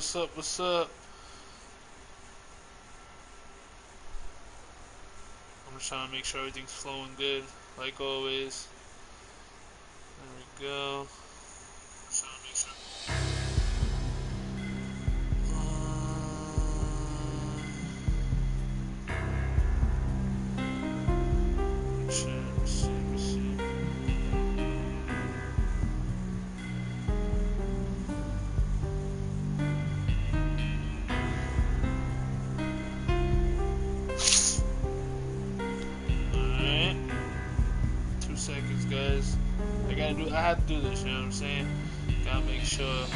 what's up, what's up? I'm just trying to make sure everything's flowing good, like always. There we go. Just trying to make sure. Let's see. Alright. 2 seconds, guys. I had to do this, you know what I'm saying? Gotta make sure.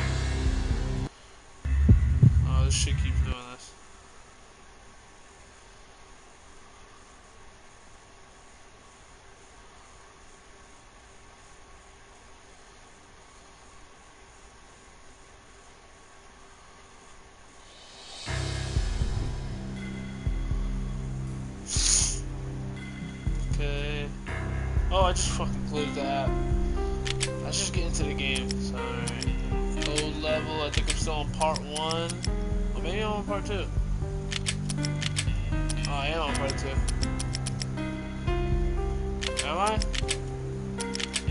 Oh, this shit keeps doing this. Okay. Oh, I just fucking closed the app. Let's just get into the game. So, alright. Load level. I think I'm still on part 1. Or maybe I'm on part 2. Oh, I am on part 2. Am I? I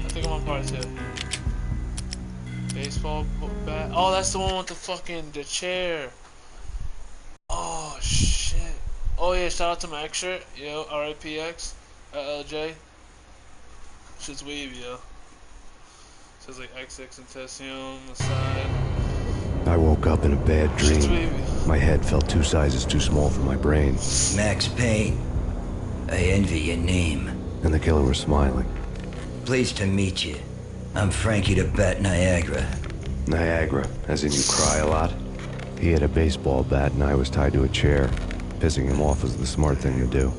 think I'm on part 2. Baseball bat. Oh, that's the one with the chair. Oh, shit. Oh, yeah, shout out to my X shirt. Yo, RIPX. LJ. Shit's wavy, yo. Says like XX and Tessium on the side. I woke up in a bad dream. My head felt 2 sizes too small for my brain. Max Payne. I envy your name. And the killer was smiling. Pleased to meet you. I'm Frankie the Bat Niagara. Niagara, as in you cry a lot? He had a baseball bat and I was tied to a chair. Pissing him off was the smart thing to do.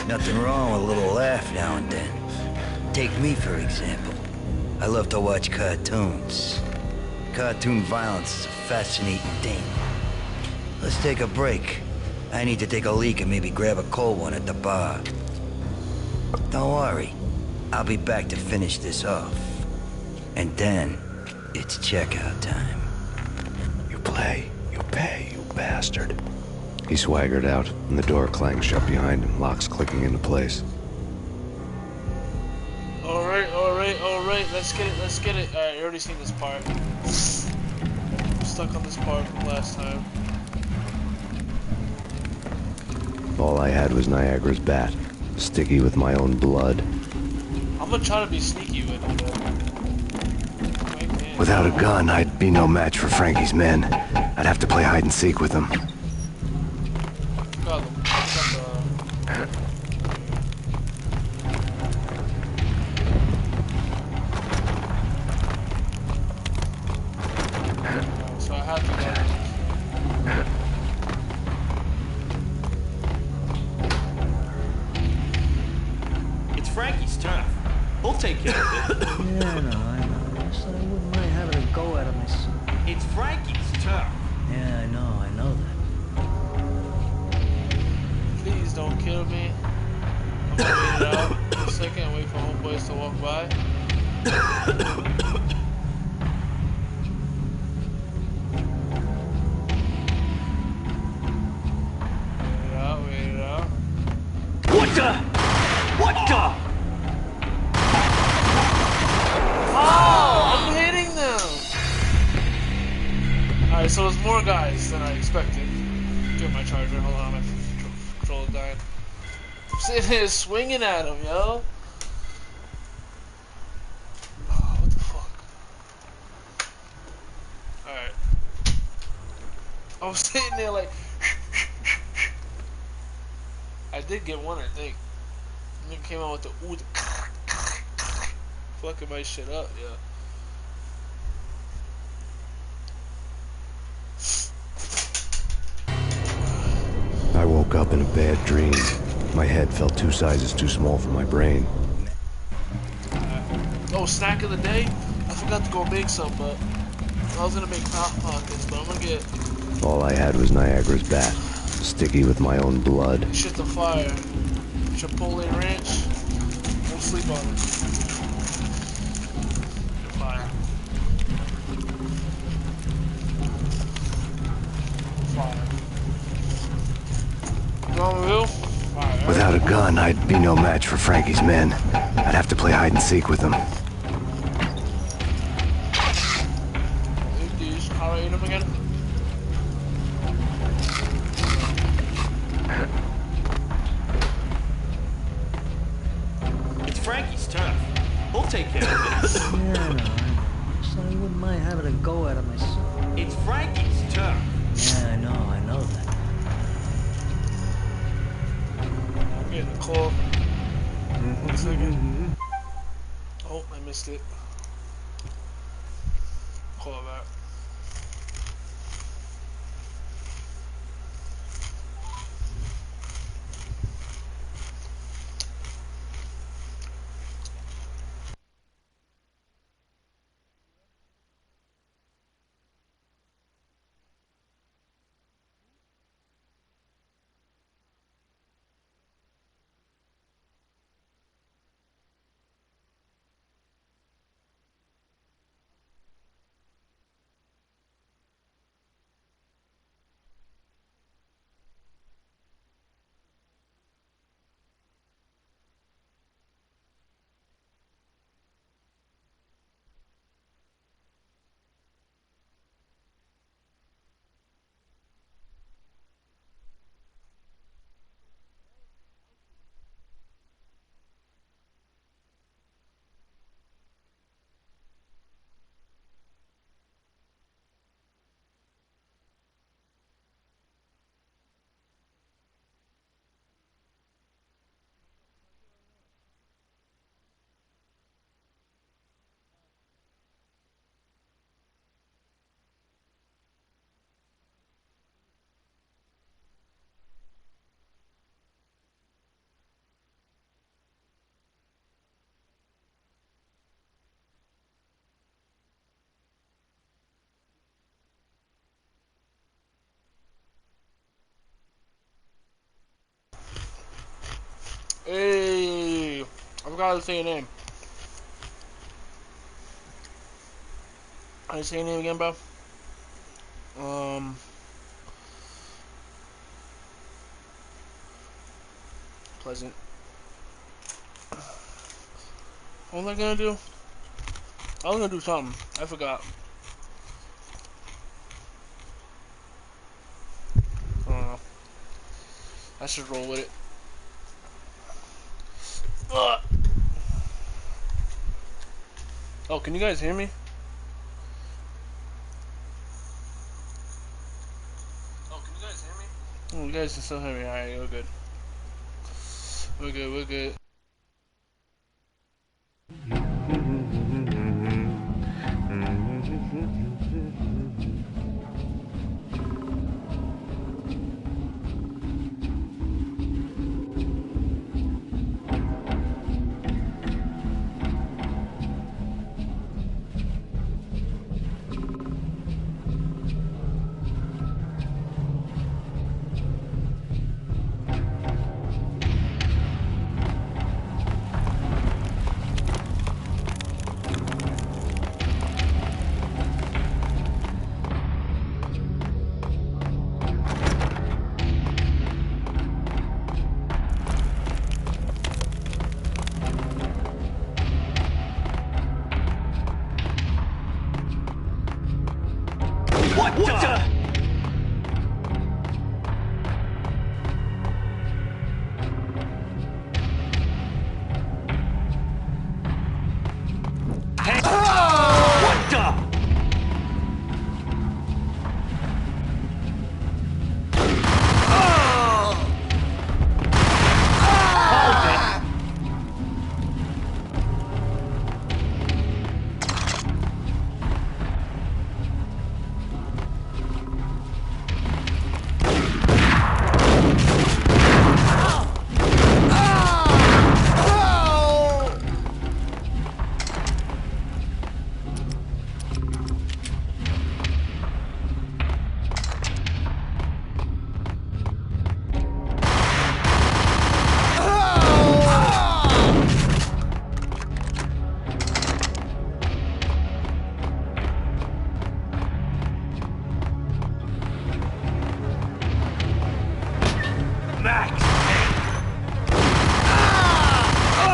Nothing wrong with a little laugh now and then. Take me, for example. I love to watch cartoons. Cartoon violence is a fascinating thing. Let's take a break. I need to take a leak and maybe grab a cold one at the bar. Don't worry. I'll be back to finish this off. And then, it's checkout time. You play, you pay, you bastard. He swaggered out, and the door clanged shut behind him, locks clicking into place. Alright, let's get it. Alright, you already seen this part. I'm stuck on this part from last time. All I had was Niagara's bat, sticky with my own blood. I'm gonna try to be sneaky with it. Without a gun, I'd be no match for Frankie's men. I'd have to play hide and seek with them. So I have to go. It's Frankie's turf. We'll take care of it. Yeah, I know. So I wouldn't mind having a go at him myself. It's Frankie's turf. Yeah, I know that. Please don't kill me. I'm gonna wait it out for a second and wait for homeboys to walk by. Wait it out. What the? What the? Oh, I'm hitting them. Alright, so there's more guys than I expected. Get my charger. Hold on, my controller's dying. I'm sitting here swinging at him, yo. Oh, what the fuck? Alright. I was sitting there like... I did get one, I think. And it came out with the ooh, the fucking my shit up, yeah. I woke up in a bad dream. My head felt 2 sizes too small for my brain. Oh, snack of the day? I forgot forgot to go make some, but I was gonna make hot pockets, but I'm gonna get All I had was Niagara's bat, sticky with my own blood. shit to fire. Chipotle ranch. Don't sleep on it. Fire. Fire. Real? Fire. Without a gun, I'd be no match for Frankie's men. I'd have to play hide and seek with them. Eat these. How do I eat them again? It's Frankie's turf. He'll take care of this. Yeah, I know. So I wouldn't mind having a go at it myself. It's Frankie's turf. Yeah, I know that. I'm getting a call. 1 second. Oh, I missed it. Call back. Hey, I forgot to say your name. I didn't say your name again, bro. Pleasant. What was I gonna do? I was gonna do something. I forgot. I don't know. I should roll with it. Ugh. Oh, can you guys hear me? Oh, can you guys hear me? Oh, you guys can still hear me. Alright, we're good. We're good.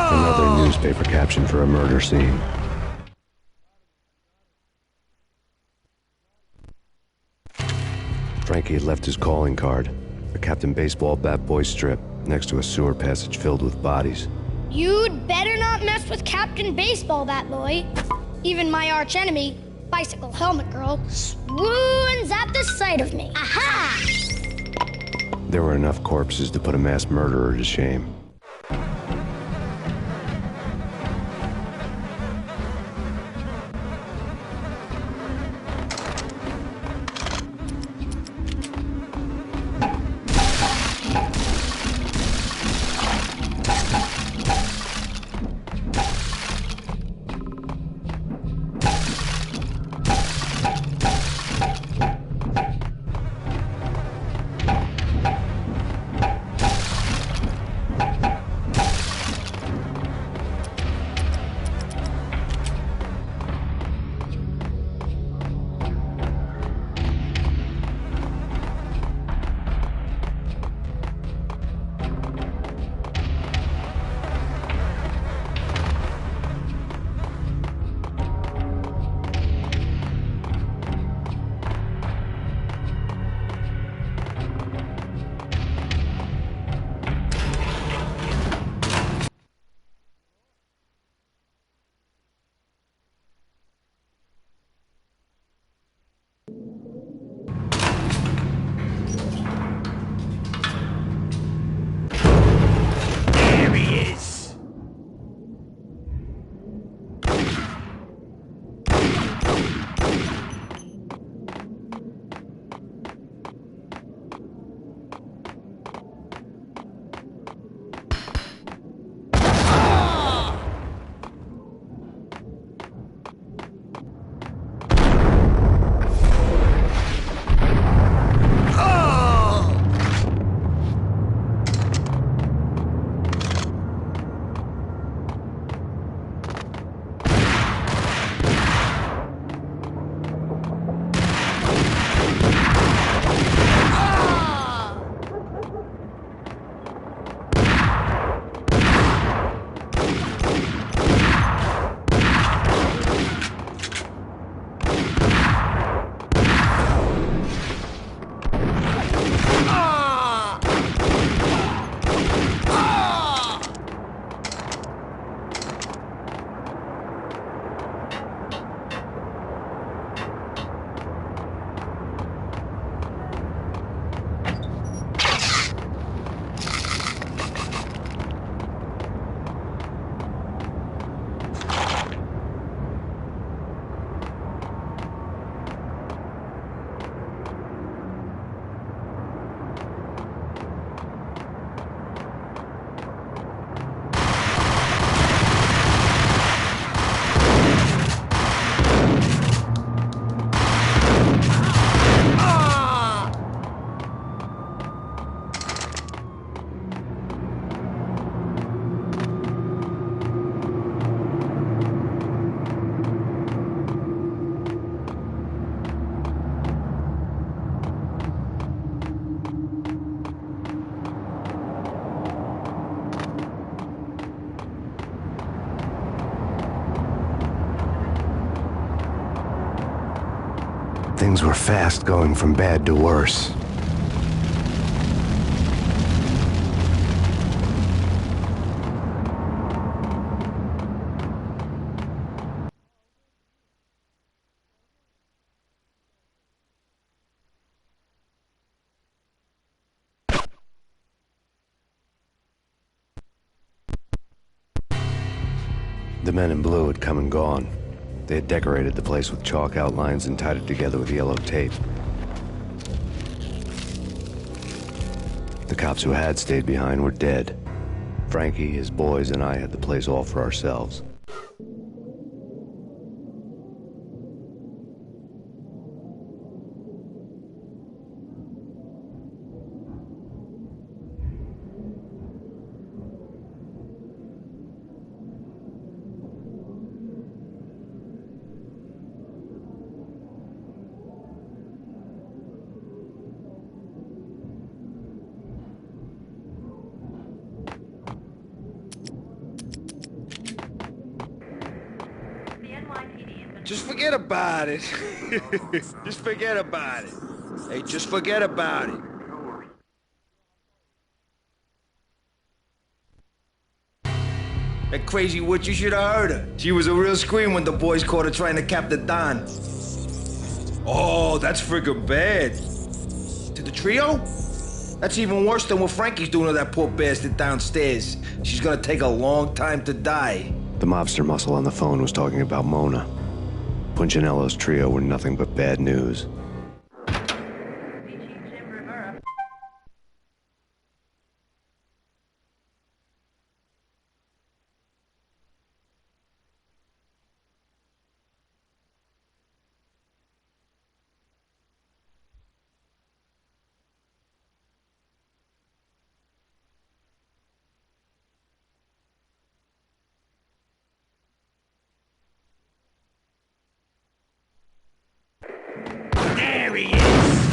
Another newspaper caption for a murder scene. Frankie had left his calling card, a Captain Baseball bat boy strip, next to a sewer passage filled with bodies. You'd better not mess with Captain Baseball Bat Boy. Even my archenemy, Bicycle Helmet Girl, swoons at the sight of me. Aha! There were enough corpses to put a mass murderer to shame. Things were fast going from bad to worse. The men in blue had come and gone. They had decorated the place with chalk outlines and tied it together with yellow tape. The cops who had stayed behind were dead. Frankie, his boys, and I had the place all for ourselves. Just forget about it. Just forget about it. Hey, just forget about it. That crazy witch, you should have heard her. She was a real scream when the boys caught her trying to cap the Don. Oh, that's friggin' bad. To the trio? That's even worse than what Frankie's doing to that poor bastard downstairs. She's gonna take a long time to die. The mobster muscle on the phone was talking about Mona. Punchinello's trio were nothing but bad news. There he is!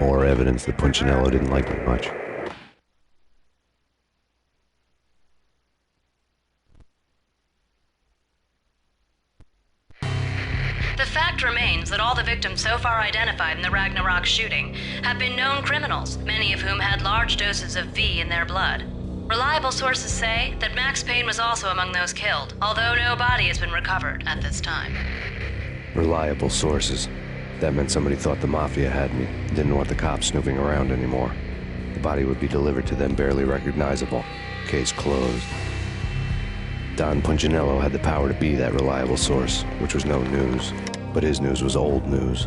More evidence that Punchinello didn't like me much. The fact remains that all the victims so far identified in the Ragnarok shooting have been known criminals, many of whom had large doses of V in their blood. Reliable sources say that Max Payne was also among those killed, although no body has been recovered at this time. Reliable sources. That meant somebody thought the Mafia had me, didn't want the cops snooping around anymore. The body would be delivered to them barely recognizable. Case closed. Don Punchinello had the power to be that reliable source, which was no news. But his news was old news.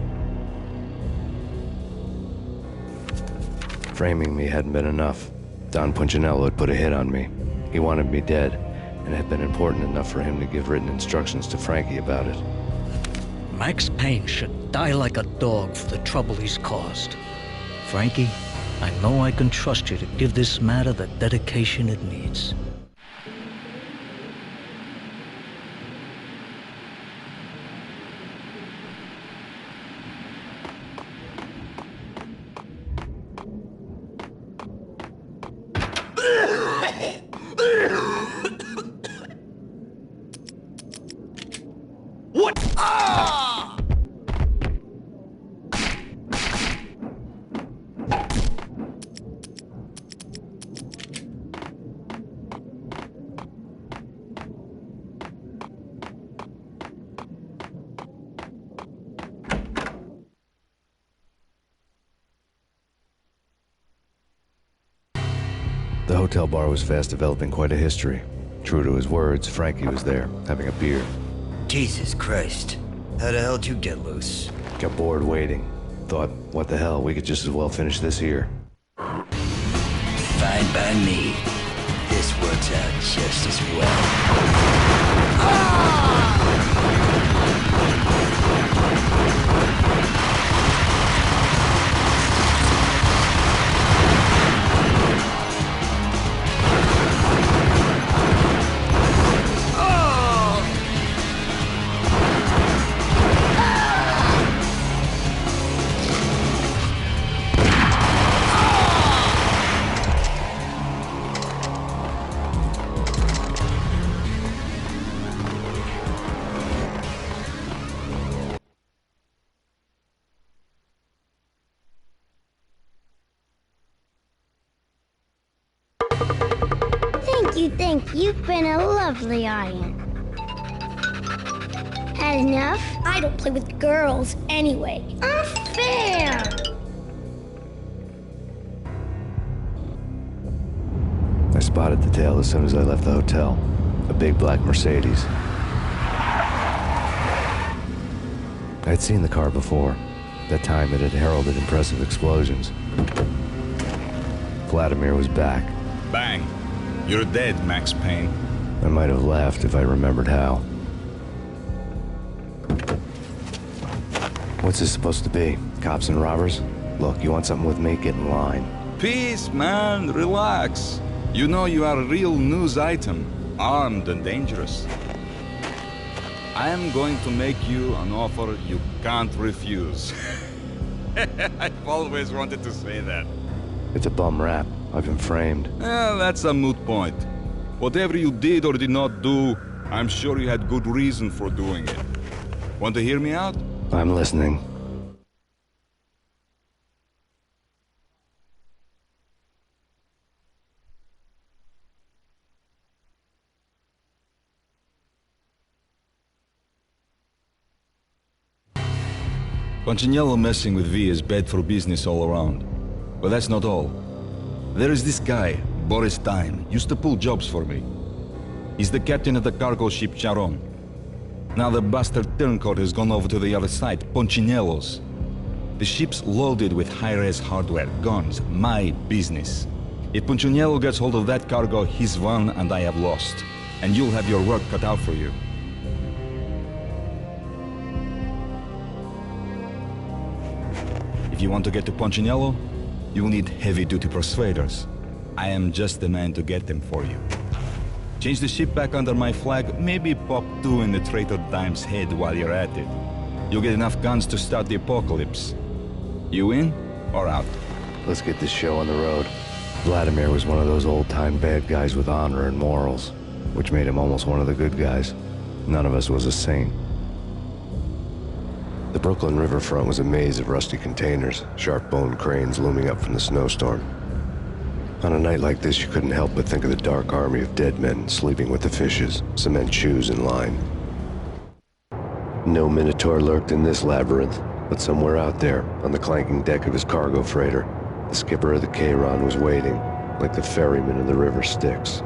Framing me hadn't been enough. Don Punchinello had put a hit on me. He wanted me dead, and it had been important enough for him to give written instructions to Frankie about it. Max Payne should die like a dog for the trouble he's caused. Frankie, I know I can trust you to give this matter the dedication it needs. What? Ah! The hotel bar was fast developing quite a history. True to his words, Frankie was there, having a beer. Jesus Christ. How the hell did you get loose? Got bored waiting. Thought, what the hell, we could just as well finish this here. Fine by me. This works out just as well. Ah! You think you've been a lovely iron. Had enough? I don't play with girls anyway. Unfair! I spotted the tail as soon as I left the hotel. A big black Mercedes. I'd seen the car before. That time it had heralded impressive explosions. Vladimir was back. Bang. You're dead, Max Payne. I might have laughed if I remembered how. What's this supposed to be? Cops and robbers? Look, you want something with me? Get in line. Peace, man. Relax. You know you are a real news item. Armed and dangerous. I am going to make you an offer you can't refuse. I've always wanted to say that. It's a bum rap. I've been framed. That's a moot point. Whatever you did or did not do, I'm sure you had good reason for doing it. Want to hear me out? I'm listening. Punchinello messing with V is bad for business all around. But that's not all. There is this guy, Boris Time, used to pull jobs for me. He's the captain of the cargo ship Charon. Now the bastard turncoat has gone over to the other side, Punchinello's. The ship's loaded with high-res hardware, guns, my business. If Punchinello gets hold of that cargo, he's won and I have lost. And you'll have your work cut out for you. If you want to get to Punchinello, you'll need heavy-duty persuaders. I am just the man to get them for you. Change the ship back under my flag, maybe pop 2 in the traitor Dime's head while you're at it. You'll get enough guns to start the apocalypse. You in or out? Let's get this show on the road. Vladimir was one of those old-time bad guys with honor and morals, which made him almost one of the good guys. None of us was a saint. The Brooklyn riverfront was a maze of rusty containers, sharp-boned cranes looming up from the snowstorm. On a night like this, you couldn't help but think of the dark army of dead men sleeping with the fishes, cement shoes in line. No Minotaur lurked in this labyrinth, but somewhere out there, on the clanking deck of his cargo freighter, the skipper of the Chiron was waiting, like the ferryman in the river Styx.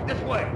This way.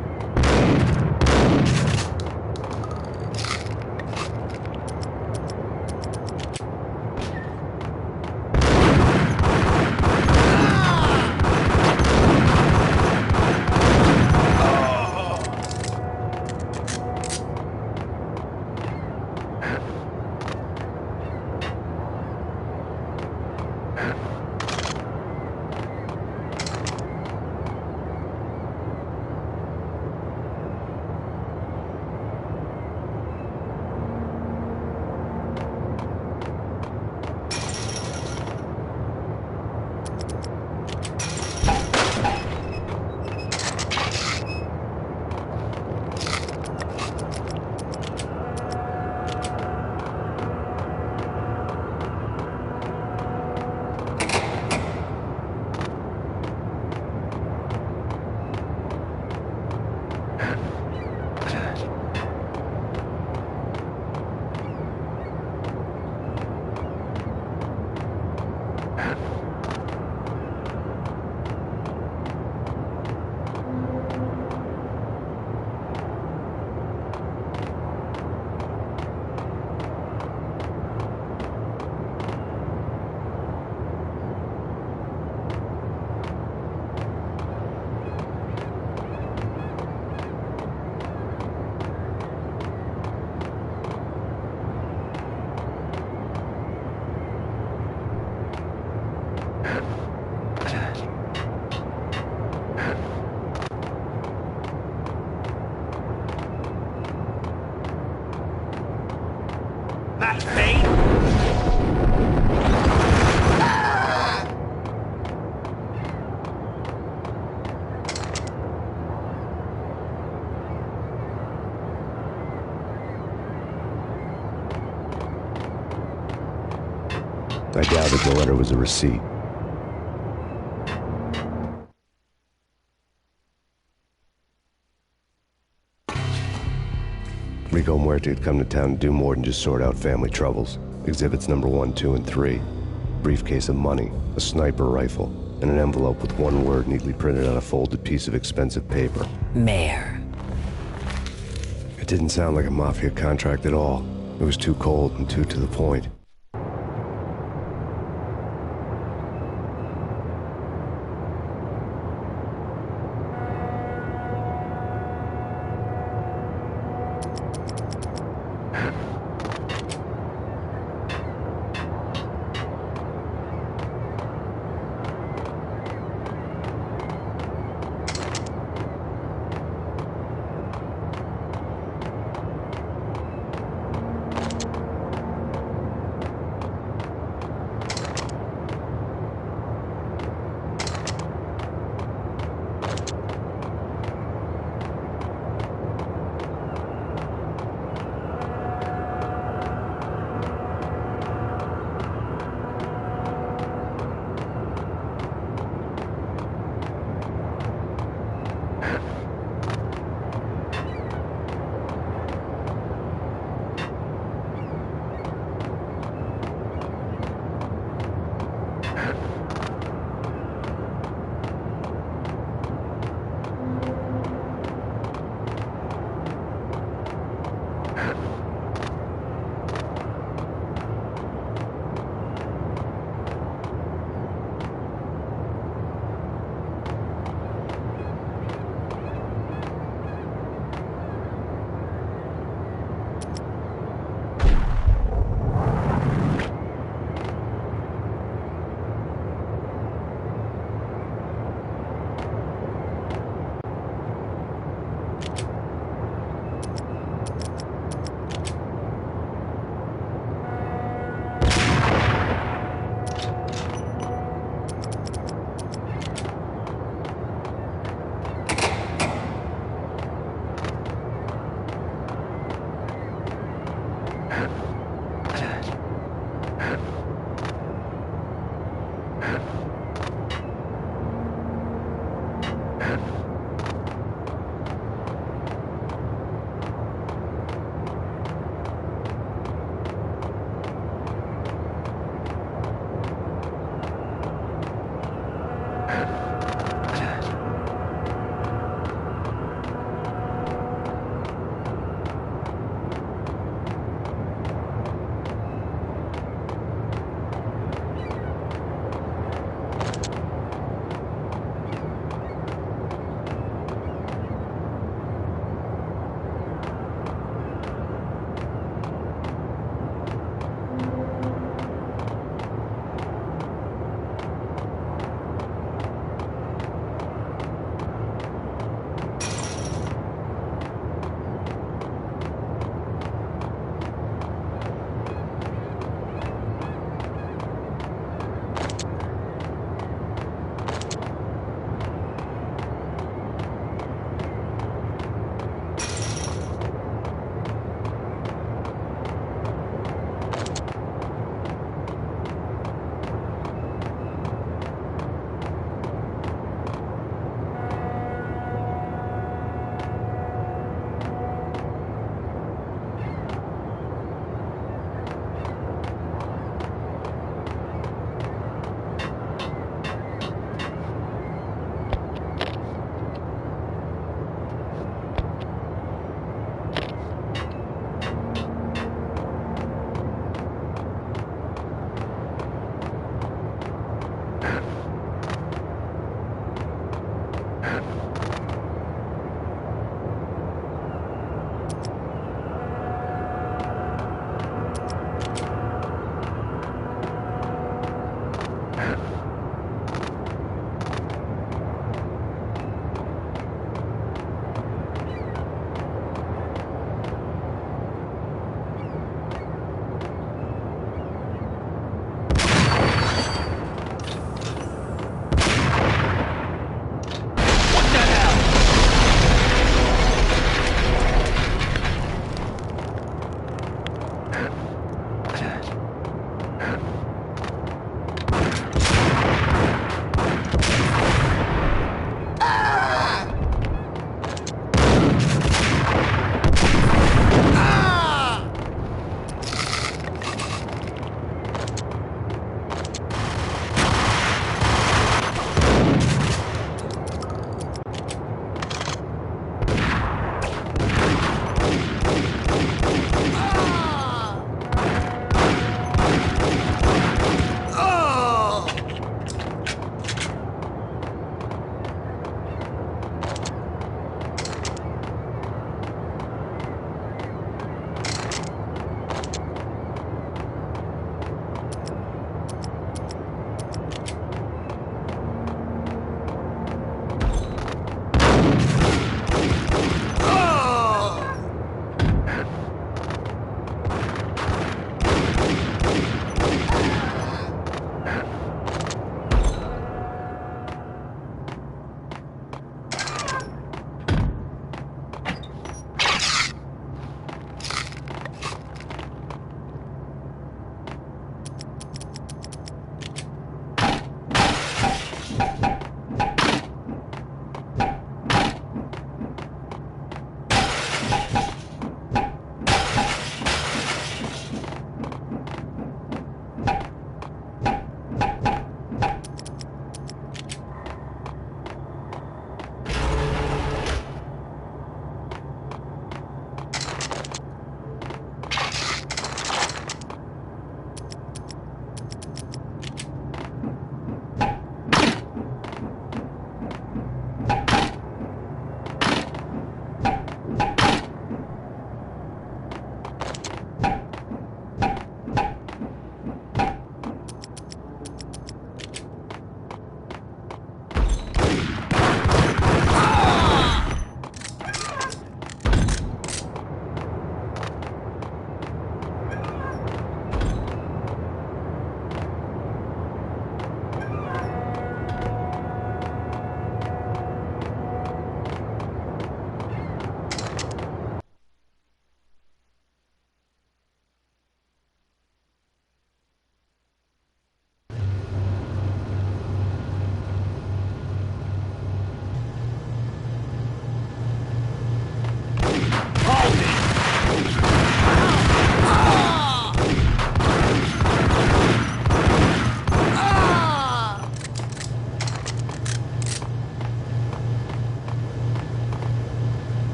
Max Payne? I doubted the letter was a receipt. Rico Muerte had come to town to do more than just sort out family troubles. Exhibits number 1, 2, and 3. Briefcase of money, a sniper rifle, and an envelope with one word neatly printed on a folded piece of expensive paper. Mayor. It didn't sound like a mafia contract at all. It was too cold and too to the point.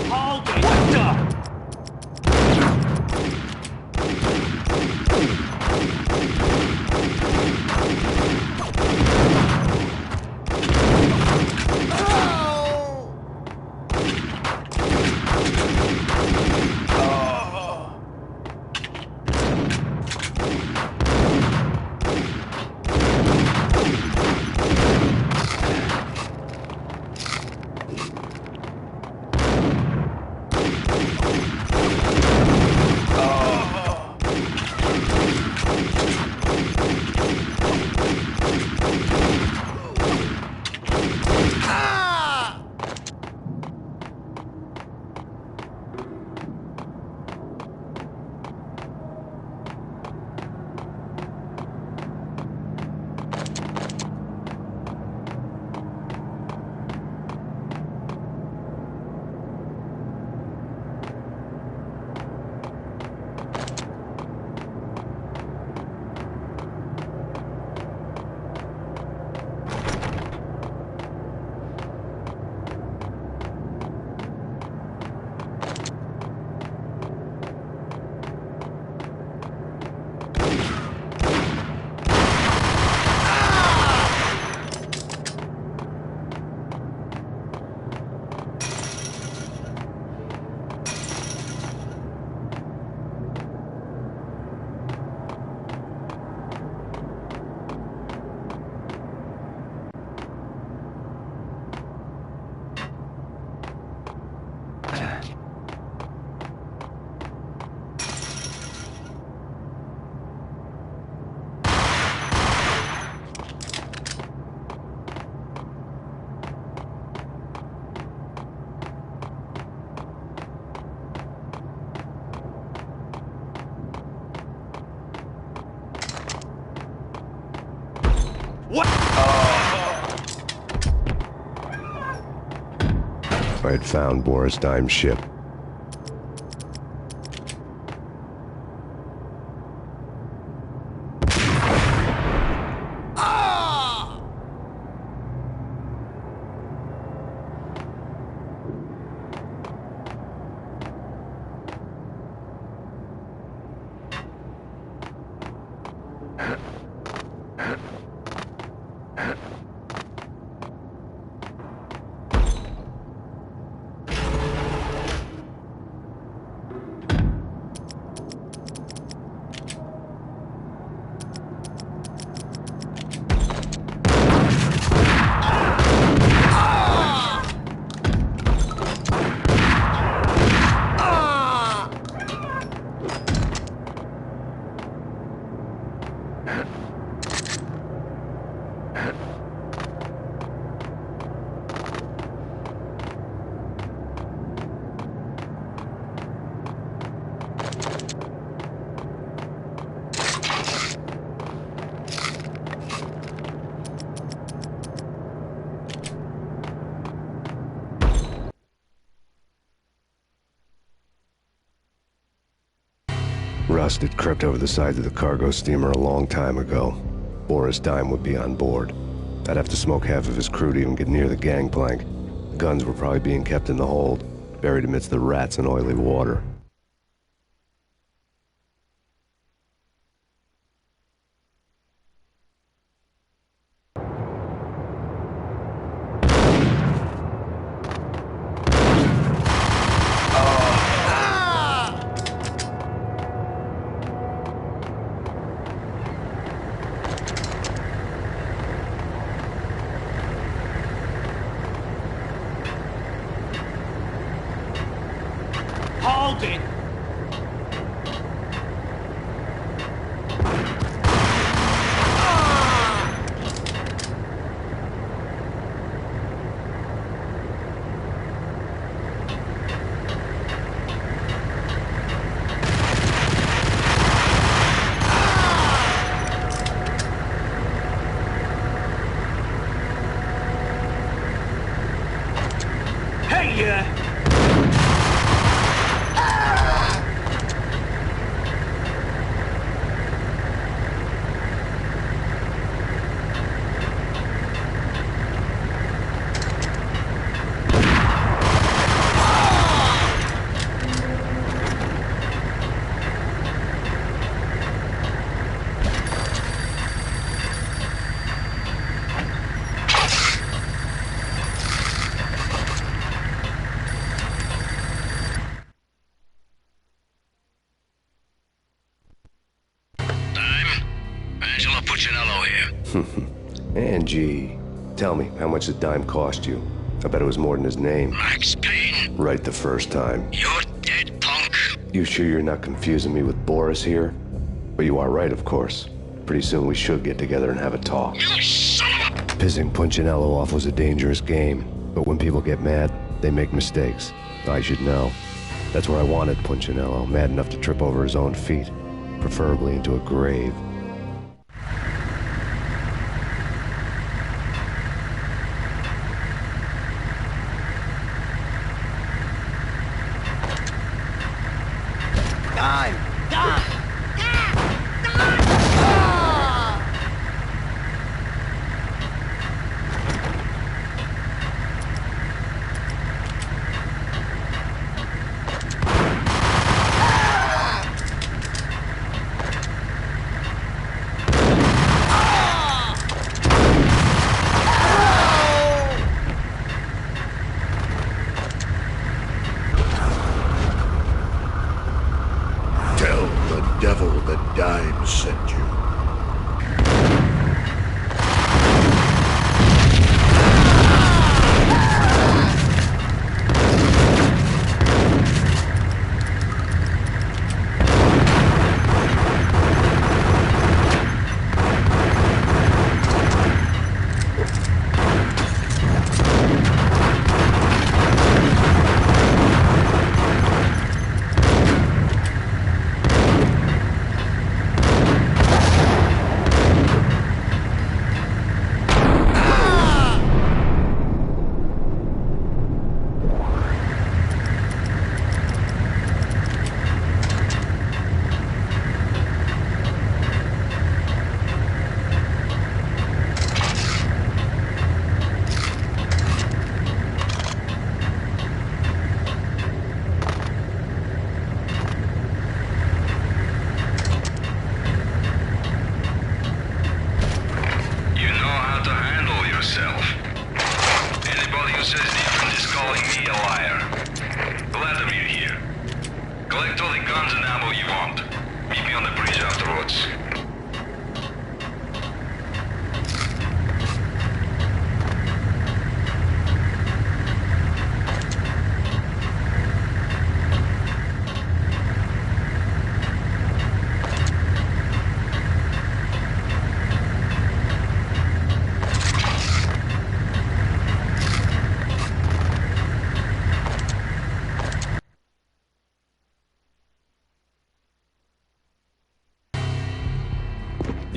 Hold it! What the? I had found Boris Dime's ship. Rust had crept over the sides of the cargo steamer a long time ago. Boris Dime would be on board. I'd have to smoke half of his crew to even get near the gangplank. The guns were probably being kept in the hold, buried amidst the rats and oily water. Hold it! Angie, tell me, how much the dime cost you? I bet it was more than his name. Max Payne, Right the first time. you're dead, punk. You sure you're not confusing me with Boris here? But you are right, of course. Pretty soon we should get together and have a talk. You son of a... Pissing Punchinello off was a dangerous game, but when people get mad, they make mistakes. I should know. That's where I wanted Punchinello, mad enough to trip over his own feet, preferably into a grave. Dime! Tell the devil that Dime sent you.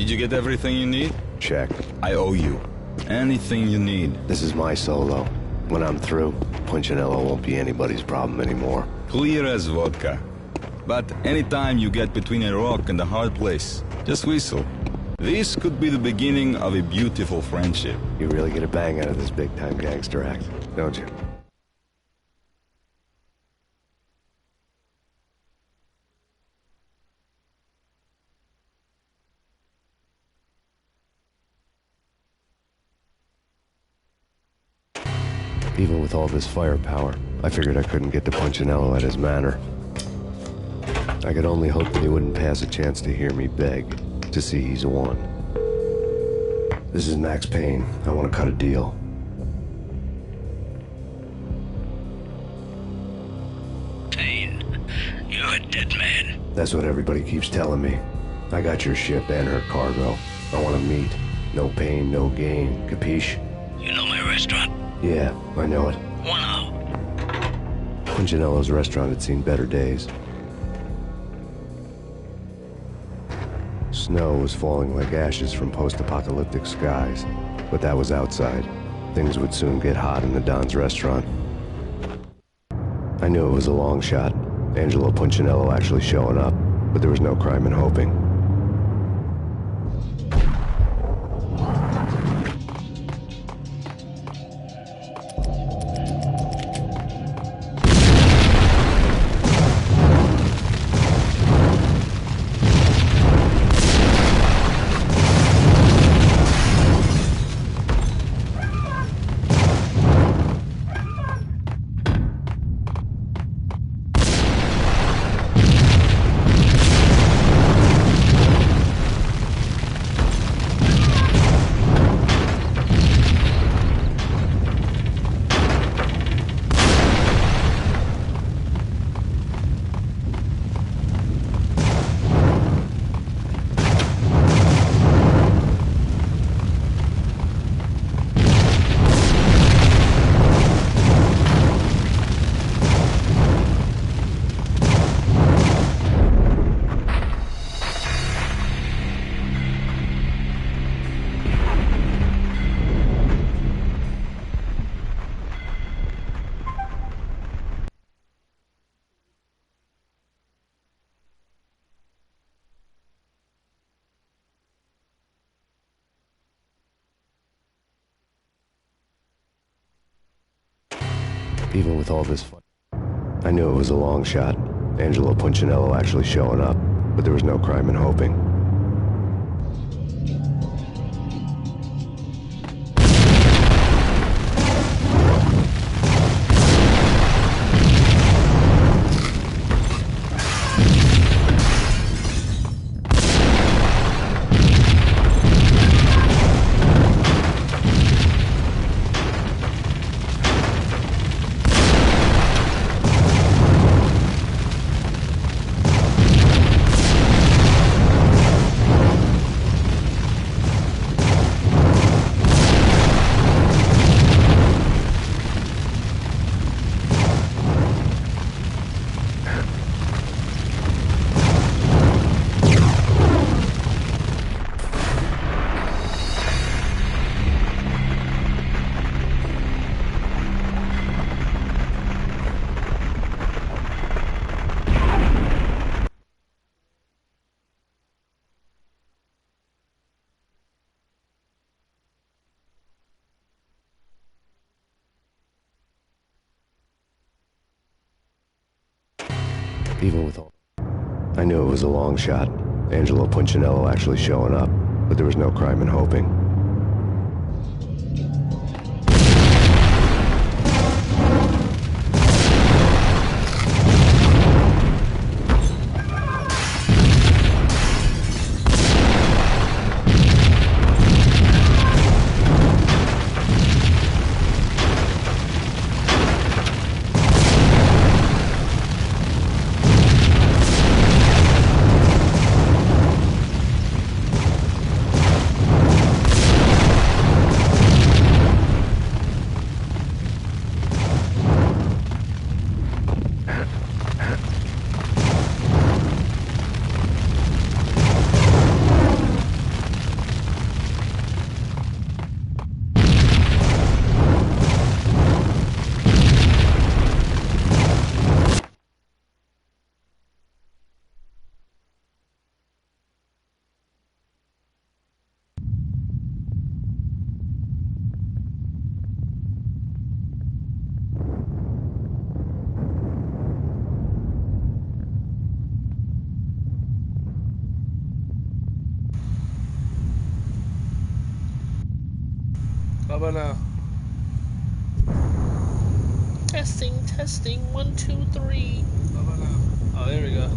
Did you get everything you need? Check. I owe you. Anything you need. This is my solo. When I'm through, Punchinello won't be anybody's problem anymore. Clear as vodka. But anytime you get between a rock and a hard place, just whistle. This could be the beginning of a beautiful friendship. You really get a bang out of this big-time gangster act, don't you? Even with all this firepower, I figured I couldn't get to Punchinello at his manor. I could only hope that he wouldn't pass a chance to hear me beg, to see he's won. This is Max Payne. I want to cut a deal. Payne, you're a dead man. That's what everybody keeps telling me. I got your ship and her cargo. I want to meet. No pain, no gain. Capiche? You know my restaurant? Yeah, I know it. 1-0. Punchinello's restaurant had seen better days. Snow was falling like ashes from post-apocalyptic skies, but that was outside. Things would soon get hot in the Don's restaurant. I knew it was a long shot, Angelo Punchinello actually showing up, but there was no crime in hoping. Even with all this fun, I knew it was a long shot. Angelo Punchinello actually showing up, but there was no crime in hoping. Even with all, I knew it was a long shot. Angelo Punchinello actually showing up, but there was no crime in hoping. How about now? Testing, testing, 1, 2, 3. How about now? Oh, there we go.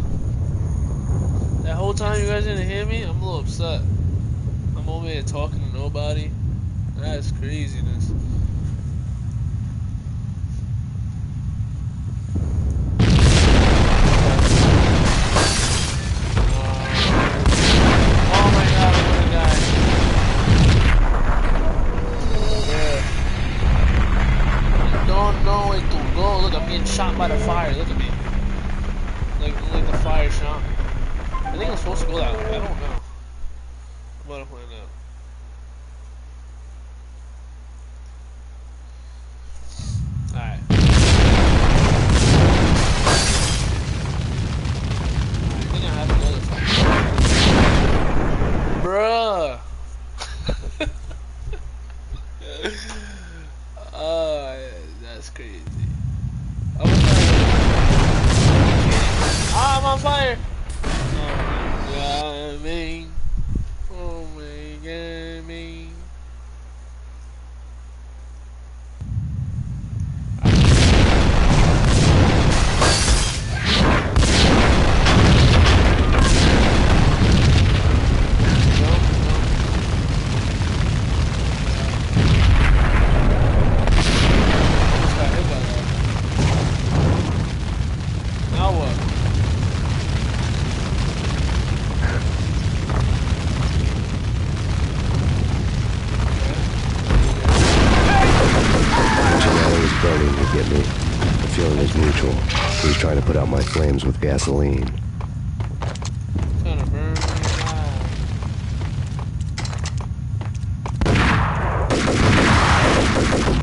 That whole time you guys didn't hear me? I'm a little upset. I'm over here talking to nobody. That's craziness. Oh my god, I'm gonna die. Don't know where to go. Look, I'm getting shot by the fire. Look at me. Like the fire shot. I think I'm supposed to go that way. I don't know. I'm gonna find out. Alright. I think I have to go this way. Bruh. That's crazy. I'm on fire! Oh my god, me. Oh my god, me. He's trying to put out my flames with gasoline. Trying to burn me alive.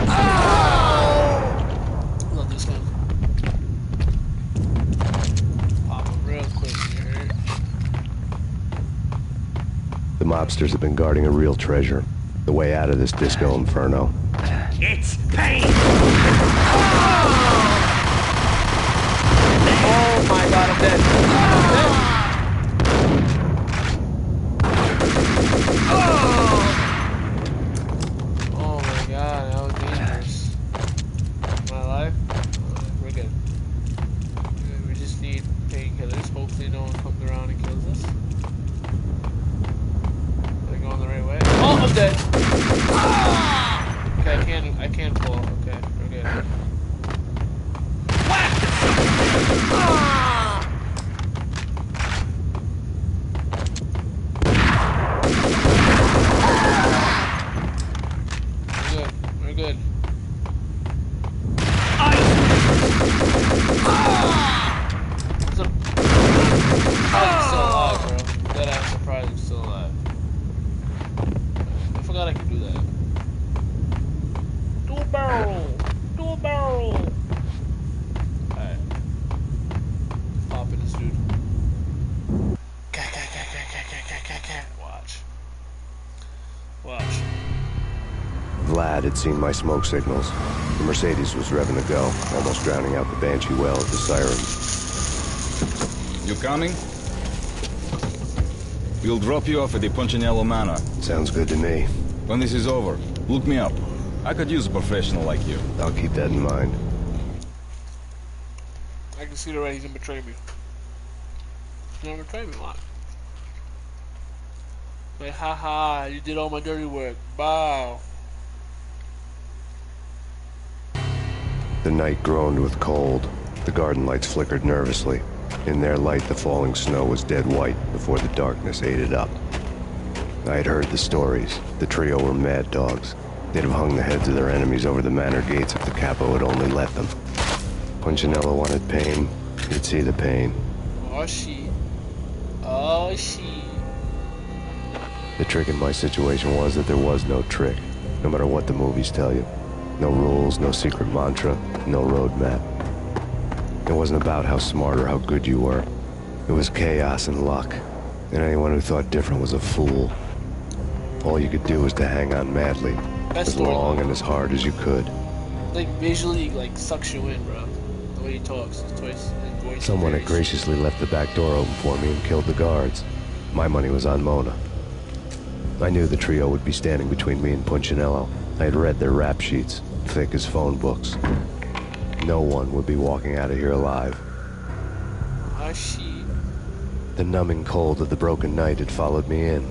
Oh! Love this one. Pop him real quick, you heard? The mobsters have been guarding a real treasure. The way out of this disco inferno. It's Payne! Oh! had seen my smoke signals. The Mercedes was revving to go, almost drowning out the banshee wail of the sirens. You coming? We'll drop you off at the Punchinello Manor. Sounds good to me. When this is over, look me up. I could use a professional like you. I'll keep that in mind. I can see the way he's gonna betray me. He's gonna betray me, what? Like, haha, you did all my dirty work. Bow. The night groaned with cold. The garden lights flickered nervously. In their light, the falling snow was dead white before the darkness ate it up. I had heard the stories. The trio were mad dogs. They'd have hung the heads of their enemies over the manor gates if the capo had only let them. Punchinello wanted Payne. He'd see the pain. Oh, shit. Oh, shit. The trick in my situation was that there was no trick, no matter what the movies tell you. No rules, no secret mantra, no roadmap. It wasn't about how smart or how good you were. It was chaos and luck, and anyone who thought different was a fool. All you could do was to hang on madly, as long and as hard as you could. Like, visually, like, sucks you in, bro. The way he talks, his voice. Someone had graciously left the back door open for me and killed the guards. My money was on Mona. I knew the trio would be standing between me and Punchinello. I had read their rap sheets, thick as phone books. No one would be walking out of here alive. Oh, shit. The numbing cold of the broken night had followed me in.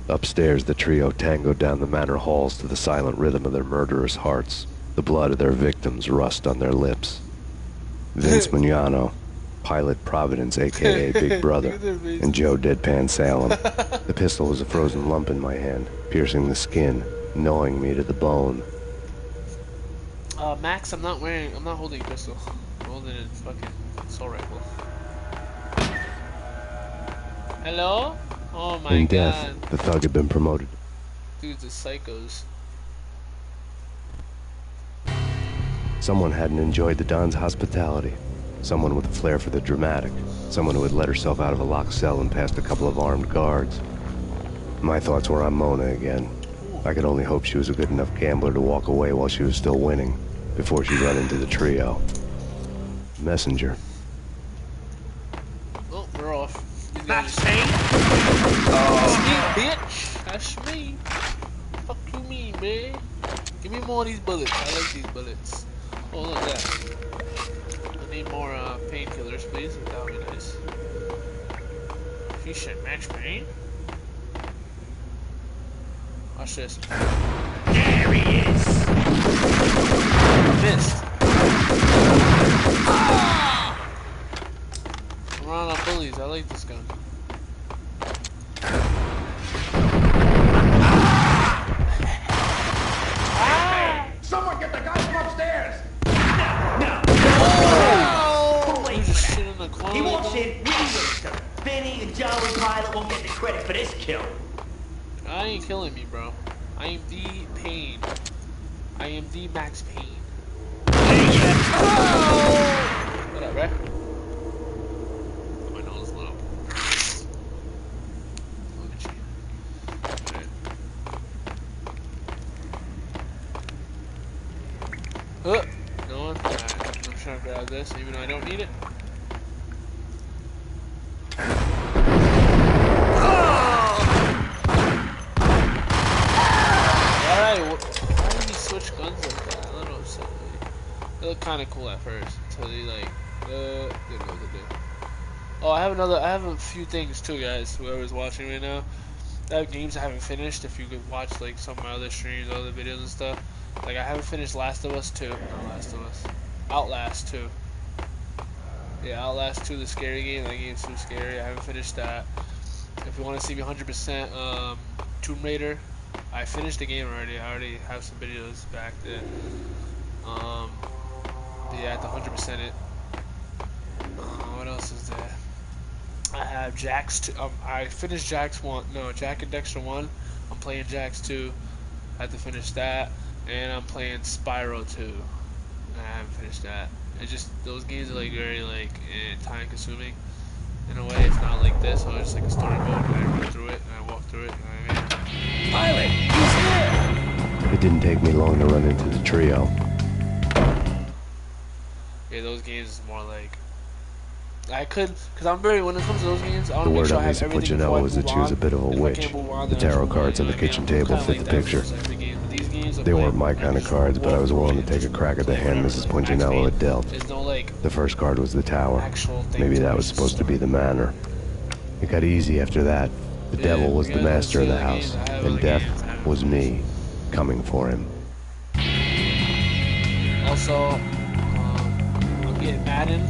Upstairs, the trio tangoed down the manor halls to the silent rhythm of their murderous hearts. The blood of their victims rust on their lips. Vince Mignano, Pilot Providence, a.k.a. Big Brother, and Joe Deadpan Salem. The pistol was a frozen lump in my hand, piercing the skin, gnawing me to the bone. Max, I'm not holding a pistol. I'm holding a fucking assault rifle. Hello? Oh my god. In death, the thug had been promoted. Dudes are psychos. Someone hadn't enjoyed the Don's hospitality. Someone with a flair for the dramatic. Someone who had let herself out of a locked cell and past a couple of armed guards. My thoughts were on Mona again. I could only hope she was a good enough gambler to walk away while she was still winning, before she ran into the trio. Messenger. Oh, we're off. That's me. That's me, bitch. That's me. Fuck you mean, man? Give me more of these bullets. I like these bullets. Oh, look at that. I need more painkillers, please. That would be nice. He should match Payne. Watch this. There he is. Missed. I'm running on bullies. I like this gun. Someone get the guy from upstairs. No. Oh! He just shit in the corner. He walks in, we waste him. Vinny and Joe and Pilot won't get the credit for this kill. I ain't killing me, bro. I am the Payne. I am the Max Payne. What up, right? My nose is little. Look at you. Alright. Going. Alright. I'm trying to grab this, even though I don't need it. Why did he switch guns like that? I don't know. They look kind of cool at first until they like, they go to do. Oh, I have a few things too, guys. Whoever's watching right now, I have games I haven't finished. If you could watch like some of my other streams, other videos and stuff. Like I haven't finished Last of Us 2. Not Last of Us. Outlast 2. Yeah, Outlast 2, the scary game. That game's too scary. I haven't finished that. If you want to see me 100% Tomb Raider, I finished the game already. I already have some videos back there. Yeah, at the 100% it. What else is there? I have Jax 2. I finished Jax 1. No, Jack and Dexter 1. I'm playing Jax 2. I have to finish that. And I'm playing Spyro 2. I haven't finished that. It's just, those games are like very like time consuming. In a way, it's not like this, so it's like a story mode, and I run through it, and I walk through it, you know what I mean? Pilot, he's here! It didn't take me long to run into the trio. Yeah, those games is more like I could, because I'm very, when it comes to those games, I want The to make word sure I on have Lisa everything before I Puccinello was move that she was a on. bit of a If I witch. can't move on, The then I tarot just cards on move the on. kitchen I'm table kinda fit like the that for picture. most every game, but these games are They weren't my playable. kind of cards, but I was willing to take a crack at the hand Mrs. Puccinello had dealt. There's no like The first card was the tower. actual thing. Maybe that was supposed to be the manor. It got easy after that. The devil was the master of the house, and death was me, coming for him. Also, I'm getting Madden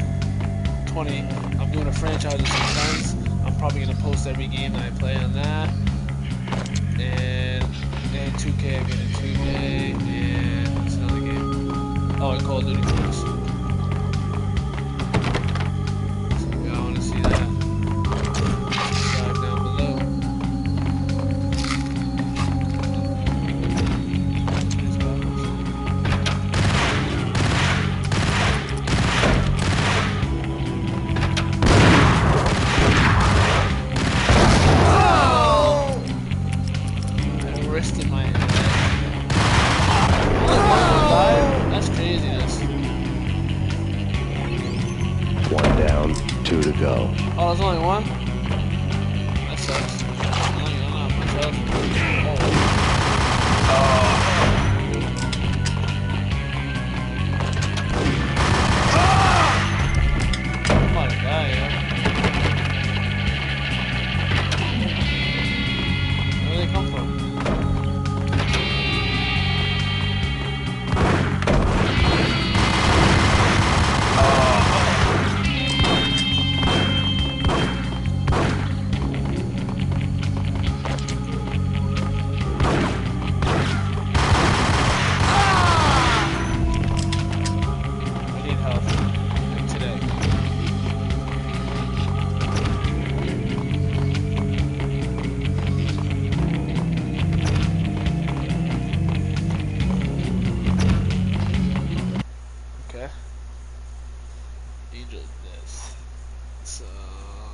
20. I'm doing a franchise with some friends. I'm probably gonna post every game that I play on that. And 2K, I'm getting 2K, and what's another game? Oh, and Call of Duty Ghosts. So if y'all wanna see that, subscribe down below. In my head. That's craziness. 1 down, 2 to go. Oh, there's only one? That sucks. I don't have much else. I'm about to die, yeah. Where do they come from?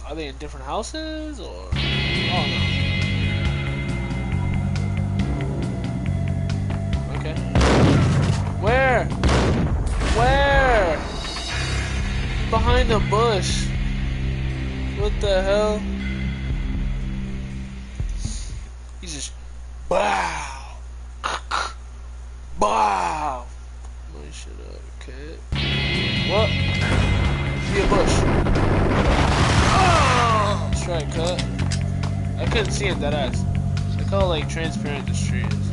Are they in different houses or? Oh no. Okay. Where? Where? Behind the bush. What the hell? He's just. Wow. Wow. My shit up. Okay. What? Be a bush. That's right, cut. I couldn't see it, that ass. Look how like transparent this tree is.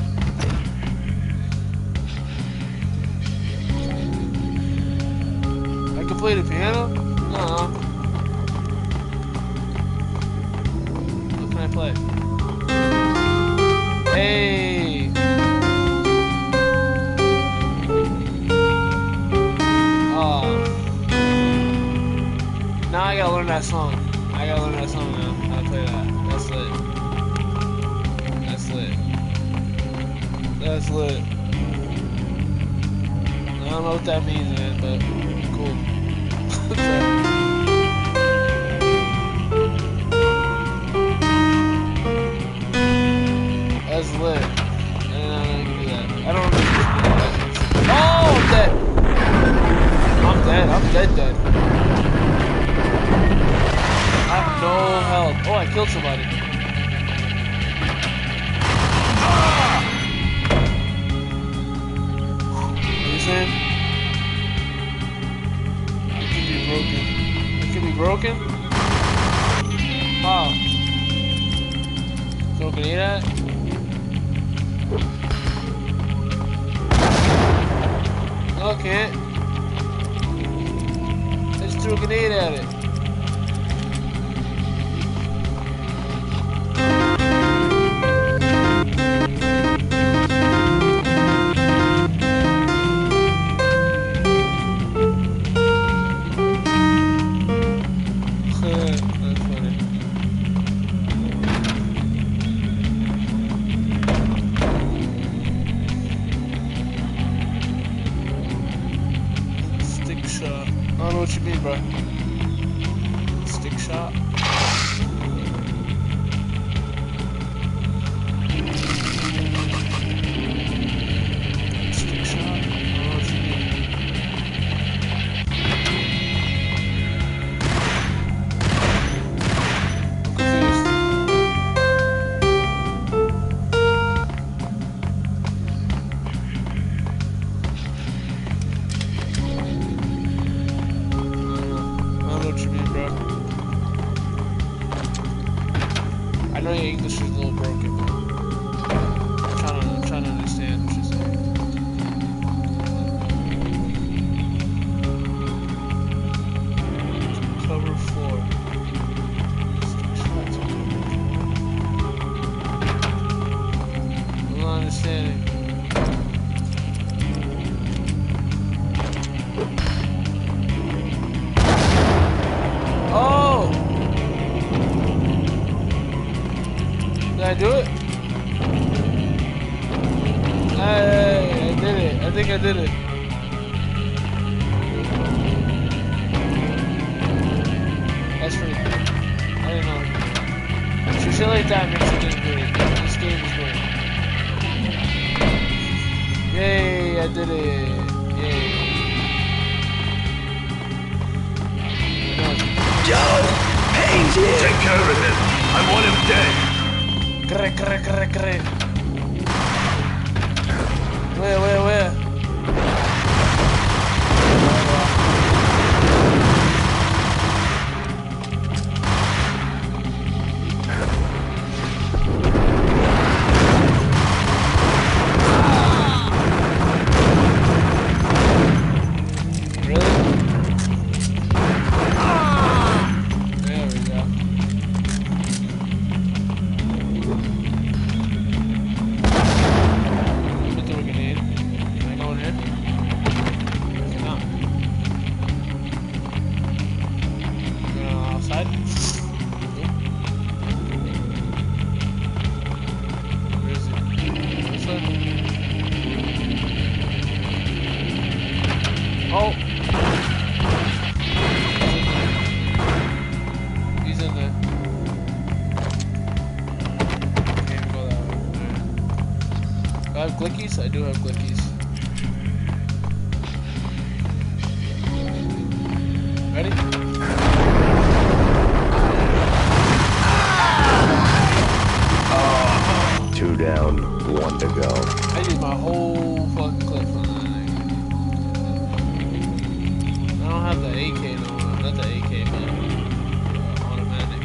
I can play the piano? No. What can I play? Hey! Now I gotta learn that song. I gotta learn that song now. How to play that. That's lit. That's lit. That's lit. I don't know what that means, man, but cool. That's lit. I don't know how to do that. I don't know. Oh, I'm dead. I'm dead. I'm dead. I have no health. Oh, I killed somebody. What are you saying? It can be broken. It can be broken? How? Throw a grenade at it? No, I can't. I just threw a grenade at it. I don't know what you mean, bro. Stick shot. English is a little broken, man. I'm trying to understand what she's saying. Cover 4. I'm not understanding. Oh! Did I do it? I did it. I think I did it. That's pretty cool. I didn't know. Shit like that makes the game great. This game is great. Yay, I did it. Yay. Joe! Payne's here! Take care of him. I want him dead. Grr. Where? Glickies? I do have glickies. Ready? Two down, one to go. I used my whole fucking clip on that thing. I don't have the AK no more. Not the AK, man. Automatic.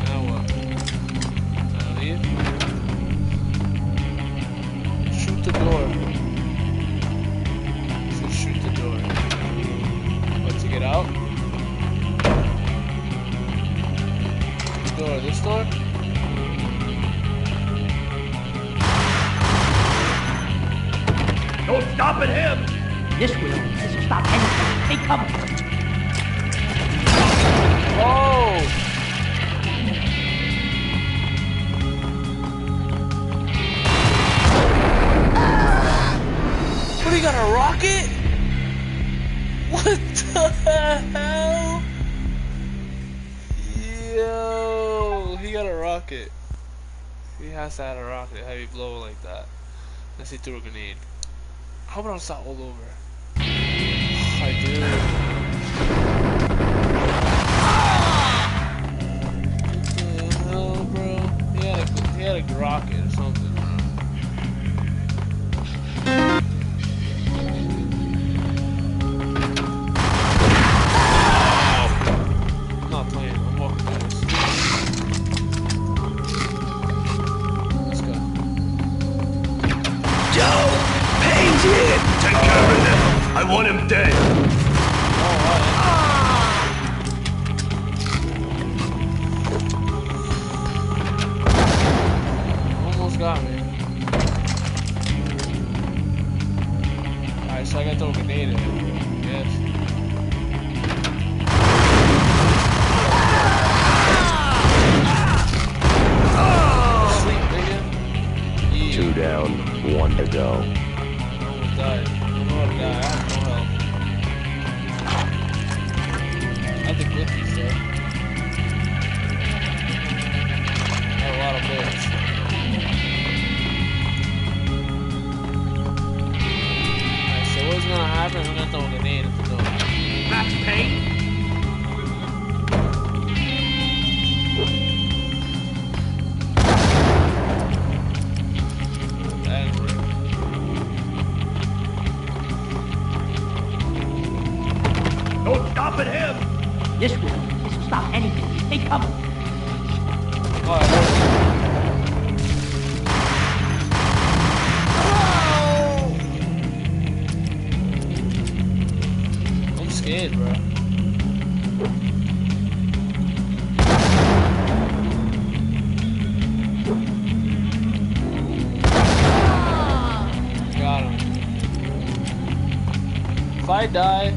Now what? Now leave? Shoot the door. So shoot the door. What, to get out? Door, this door? No stopping him! This will stop anything. Hey, come. Oh! What, he got a rocket? What the hell? Yo, he got a rocket. He has to have a rocket. How do you blow like that? Unless he threw a grenade. I hope I don't start all over. I do. What the hell, bro? He had a rocket or something, bro. I'm not playing. I'm walking through this. Let's go. Joe! Payne's here! Take care of him. I want him dead. Almost got me. Alright, so I gotta throw a grenade in. Yes. Sleep, nigga. Yeah. Two down, one to go. I almost died. I don't know how to die. I have no health. I have the glitchies though. I have a lot of bullets. Alright, so what's gonna happen? We're gonna throw a grenade at the door. Max Payne? That didn't work. Don't stop stopping him! This will stop anything. Stay covered. I'm scared, bro. Got him. If I die,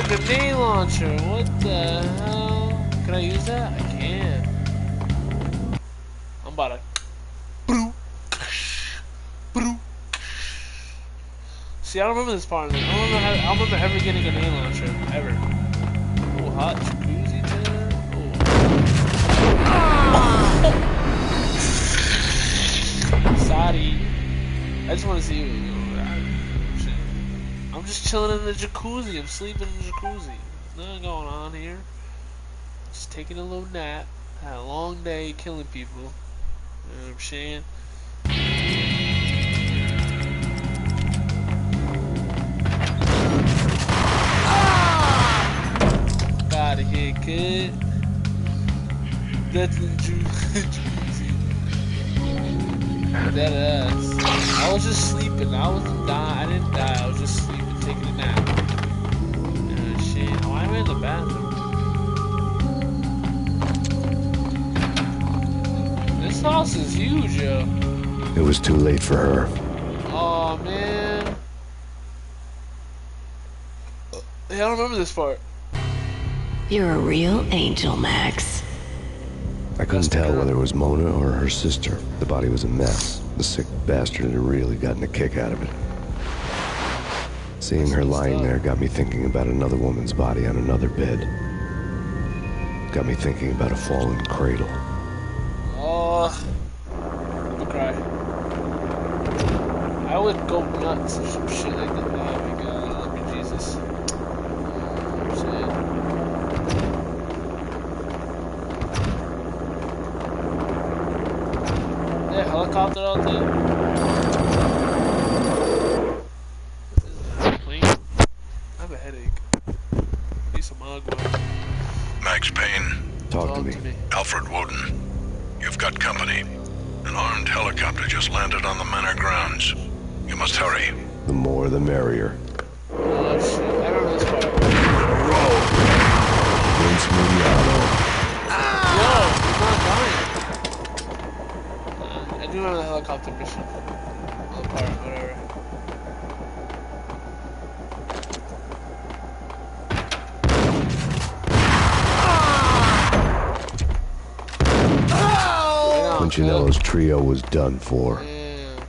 grenade launcher, what the hell? Can I use that? I can. I'm about to. See, I don't remember this part. I don't remember ever getting a grenade launcher. Ever. Oh, hot jacuzzi chair. Oh. Sorry. I just want to see you. I'm just chilling in the jacuzzi. I'm sleeping in the jacuzzi. Nothing going on here. Just taking a little nap. Had a long day killing people. You know what I'm saying? Gotta get good. That's the jacuzzi. That ass. I was just sleeping. I wasn't dying. I didn't die. I was just sleeping. Taking a nap. Shit. Why am I in the bathroom? This house is huge, yo. It was too late for her. Oh, man. Yeah, I don't remember this part. You're a real angel, Max. I couldn't tell whether it was Mona or her sister. The body was a mess. The sick bastard had really gotten a kick out of it. Seeing her lying there got me thinking about another woman's body on another bed. Got me thinking about a fallen cradle. Oh, I'm gonna cry. I would go nuts or some shit like that. Oh my god, love me, Jesus. Shit. Is there a helicopter out there? Max Payne. Talk to me. Alfred Woden. You've got company. An armed helicopter just landed on the manor grounds. You must hurry. The more the merrier. Oh shit, I remember this part. Vince Mignogno. Yo, he's not dying. I do remember the helicopter mission. Or part, whatever. Punchinello's trio was done for. Yeah.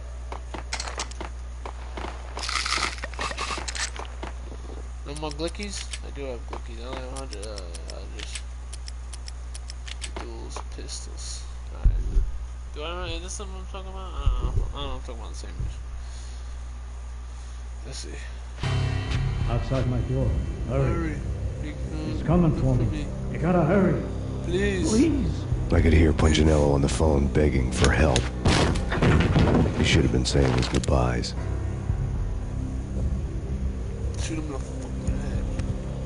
No more glickies? I do have glickies. I only have 100. I'll just duels pistols. Alright. Do I remember? Is this something I'm talking about? I don't know. I'm talking about the same mission. Let's see. Outside my door. Hurry. He's coming for me. You gotta hurry. Please. Please. I could hear Punchinello on the phone begging for help. He should have been saying his goodbyes. Shoot him in the fucking head.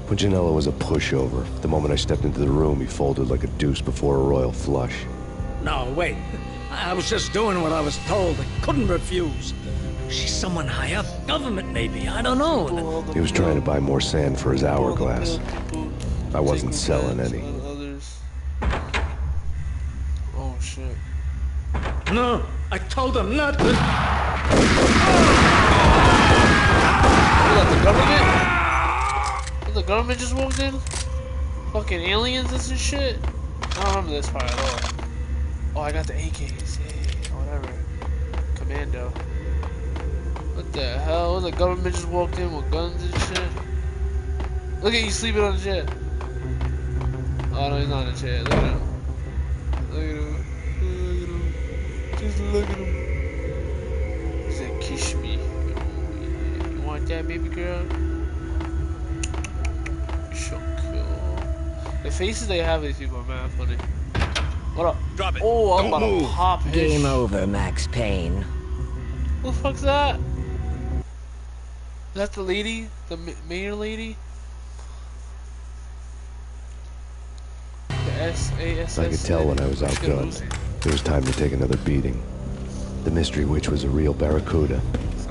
Punchinello was a pushover. The moment I stepped into the room, he folded like a deuce before a royal flush. No, wait. I was just doing what I was told. I couldn't refuse. She's someone high up. Government, maybe. I don't know. He was trying to buy more sand for his hourglass. I wasn't selling any. Oh, shit. No, I told him not to. What, the government? What, the government just walked in? Fucking aliens and some shit? I don't remember this part at all. Oh, I got the AKs. Yeah, whatever. Commando. What the hell? The government just walked in with guns and shit? Look at you sleeping on the chair. Oh, no, he's not on the chair. Look at him. Look at him. Look at him. Just look at him. He said, kiss me. You want that, baby girl? The faces they have these people are mad funny. What up? Drop it. Oh, I'm Don't about move. to pop his. Game over, Max Payne. Who the fuck's that? Is that the lady? The mayor lady? The SASS. I could tell when I was outgunned. It was time to take another beating. The mystery witch was a real barracuda.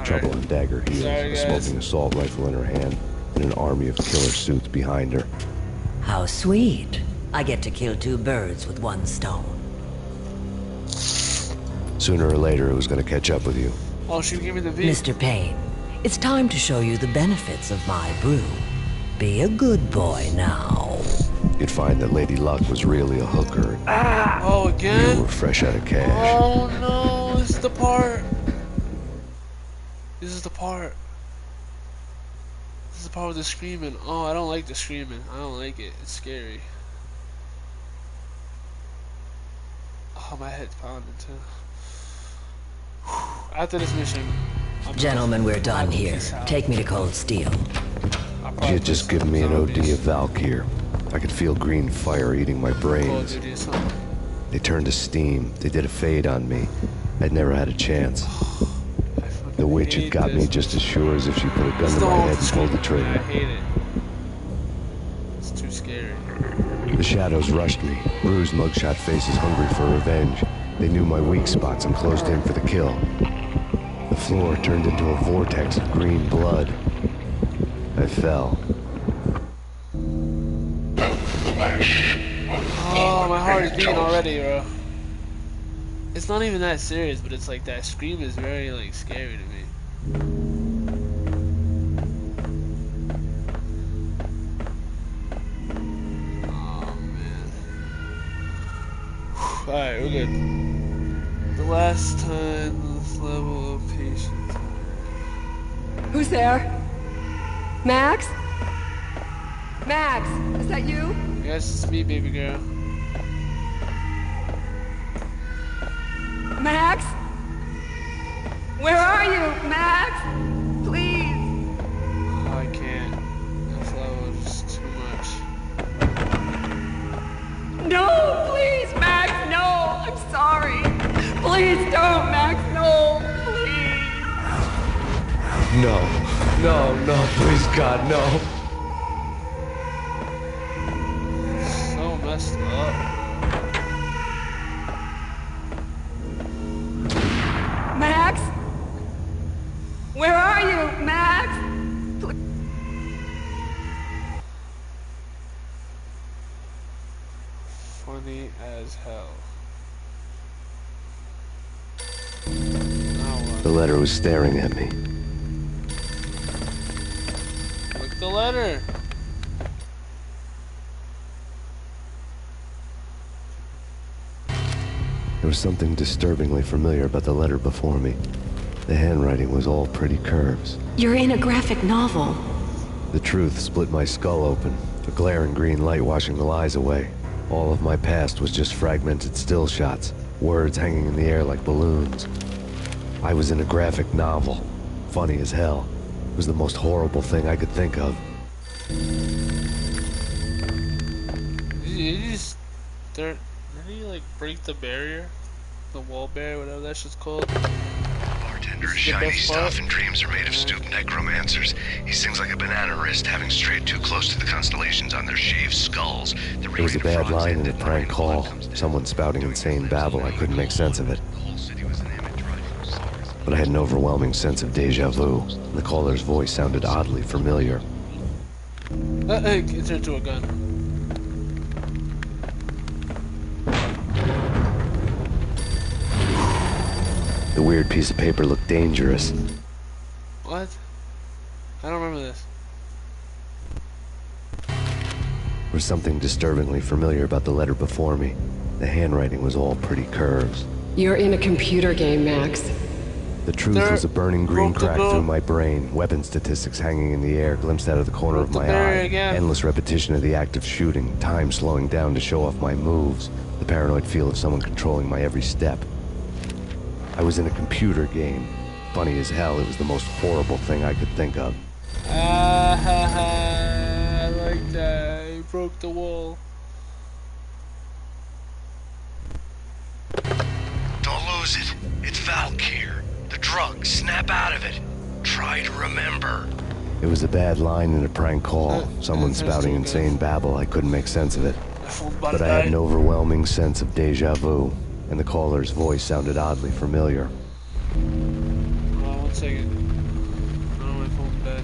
Trouble in dagger heels, a smoking assault rifle in her hand, and an army of killer suits behind her. How sweet. I get to kill two birds with one stone. Sooner or later, it was going to catch up with you. Oh, she gave me the V. Mr. Payne, it's time to show you the benefits of my brew. Be a good boy now. You'd find that Lady Luck was really a hooker. Oh, again? You were fresh out of cash. Oh no, this is the part. This is the part. This is the part with the screaming. Oh, I don't like the screaming. I don't like it. It's scary. Oh, my head's pounding too. After this mission, Gentlemen, we're done here. Take me to Cold Steel. She had just given me an OD of Valkyr. I could feel green fire eating my brains. They turned to steam. They did a fade on me. I'd never had a chance. The witch had got me just as sure as if she put a gun to my head and pulled the trigger. I hate it. It's too scary. The shadows rushed me. Bruised mugshot faces hungry for revenge. They knew my weak spots and closed in for the kill. The floor turned into a vortex of green blood. I fell. Oh, my heart is beating already, bro. It's not even that serious, but it's like that scream is very like scary to me. Oh man. Alright, we're good. The last time this level of patience. Who's there? Max? Max, is that you? Yes, it's me, baby girl. Max? Where are you, Max? Please. Oh, I can't. This level is just too much. No, please, Max, no. I'm sorry. Please don't, Max, no. Please. No. No, no, please God, no. So messed up. Max? Where are you, Max? Funny as hell. The letter was staring at me. Look the letter. There was something disturbingly familiar about the letter before me. The handwriting was all pretty curves. You're in a graphic novel. The truth split my skull open, a glaring green light washing the lies away. All of my past was just fragmented still shots, words hanging in the air like balloons. I was in a graphic novel. Funny as hell. It was the most horrible thing I could think of. Did he like break the barrier? The wall barrier, whatever that shit's called? Bartender's shiny stuff and dreams are made of stooped necromancers. He sings like a banana wrist, having strayed too close to the constellations on their shaved skulls. It was a bad line in a prank call. Someone spouting insane babble. I couldn't make sense of it. But I had an overwhelming sense of deja vu. The caller's voice sounded oddly familiar. It turned to a gun. The weird piece of paper looked dangerous. What? I don't remember this. There was something disturbingly familiar about the letter before me. The handwriting was all pretty curves. You're in a computer game, Max. The truth was a burning green crack through my brain, weapon statistics hanging in the air, glimpsed out of the corner of my eye, endless repetition of the act of shooting, time slowing down to show off my moves, the paranoid feel of someone controlling my every step. I was in a computer game. Funny as hell, it was the most horrible thing I could think of. I like that. broke the wall. Don't lose it. It's Valk here. The drug. Snap out of it. Try to remember. It was a bad line in a prank call. Someone spouting insane babble. I couldn't make sense of it. But I had an overwhelming sense of deja vu, and the caller's voice sounded oddly familiar. One second. I don't know my phone's dead.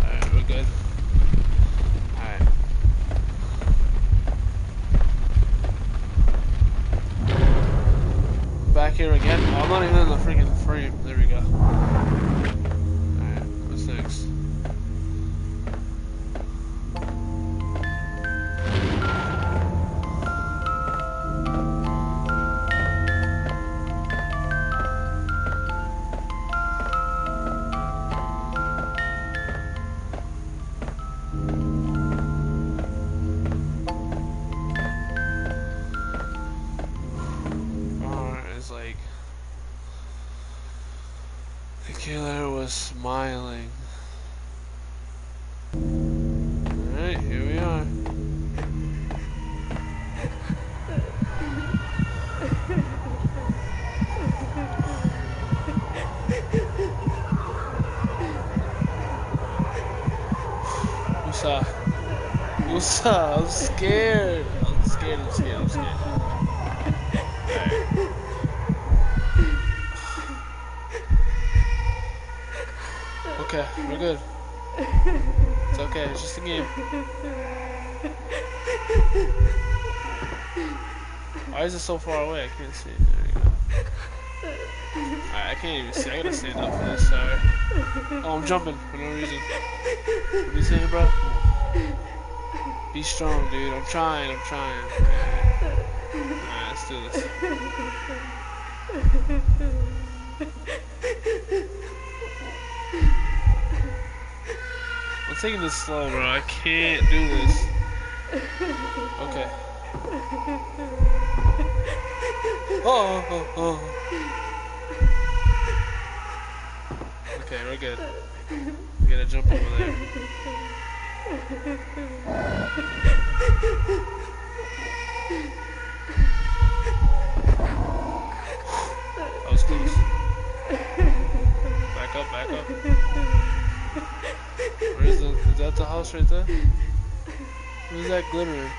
Alright, we're good. Alright. Back here again? Oh, I'm not even in the freaking frame. There we go. Alright, what's next? The killer was smiling. Alright, here we are. What's up? I'm scared. I'm scared. Okay, we're good. It's okay, it's just a game. Why is it so far away? I can't see it. There you go. Alright, I can't even see. I gotta stand up for this, sorry. Oh, I'm jumping for no reason. What are you saying, bro? Be strong, dude. I'm trying. Alright, let's do this. I'm taking this slow, bro. I can't do this. Okay. Oh. Okay, we're good. We gotta jump over there. That was close. Back up. Is that the house right there? What is that glittering?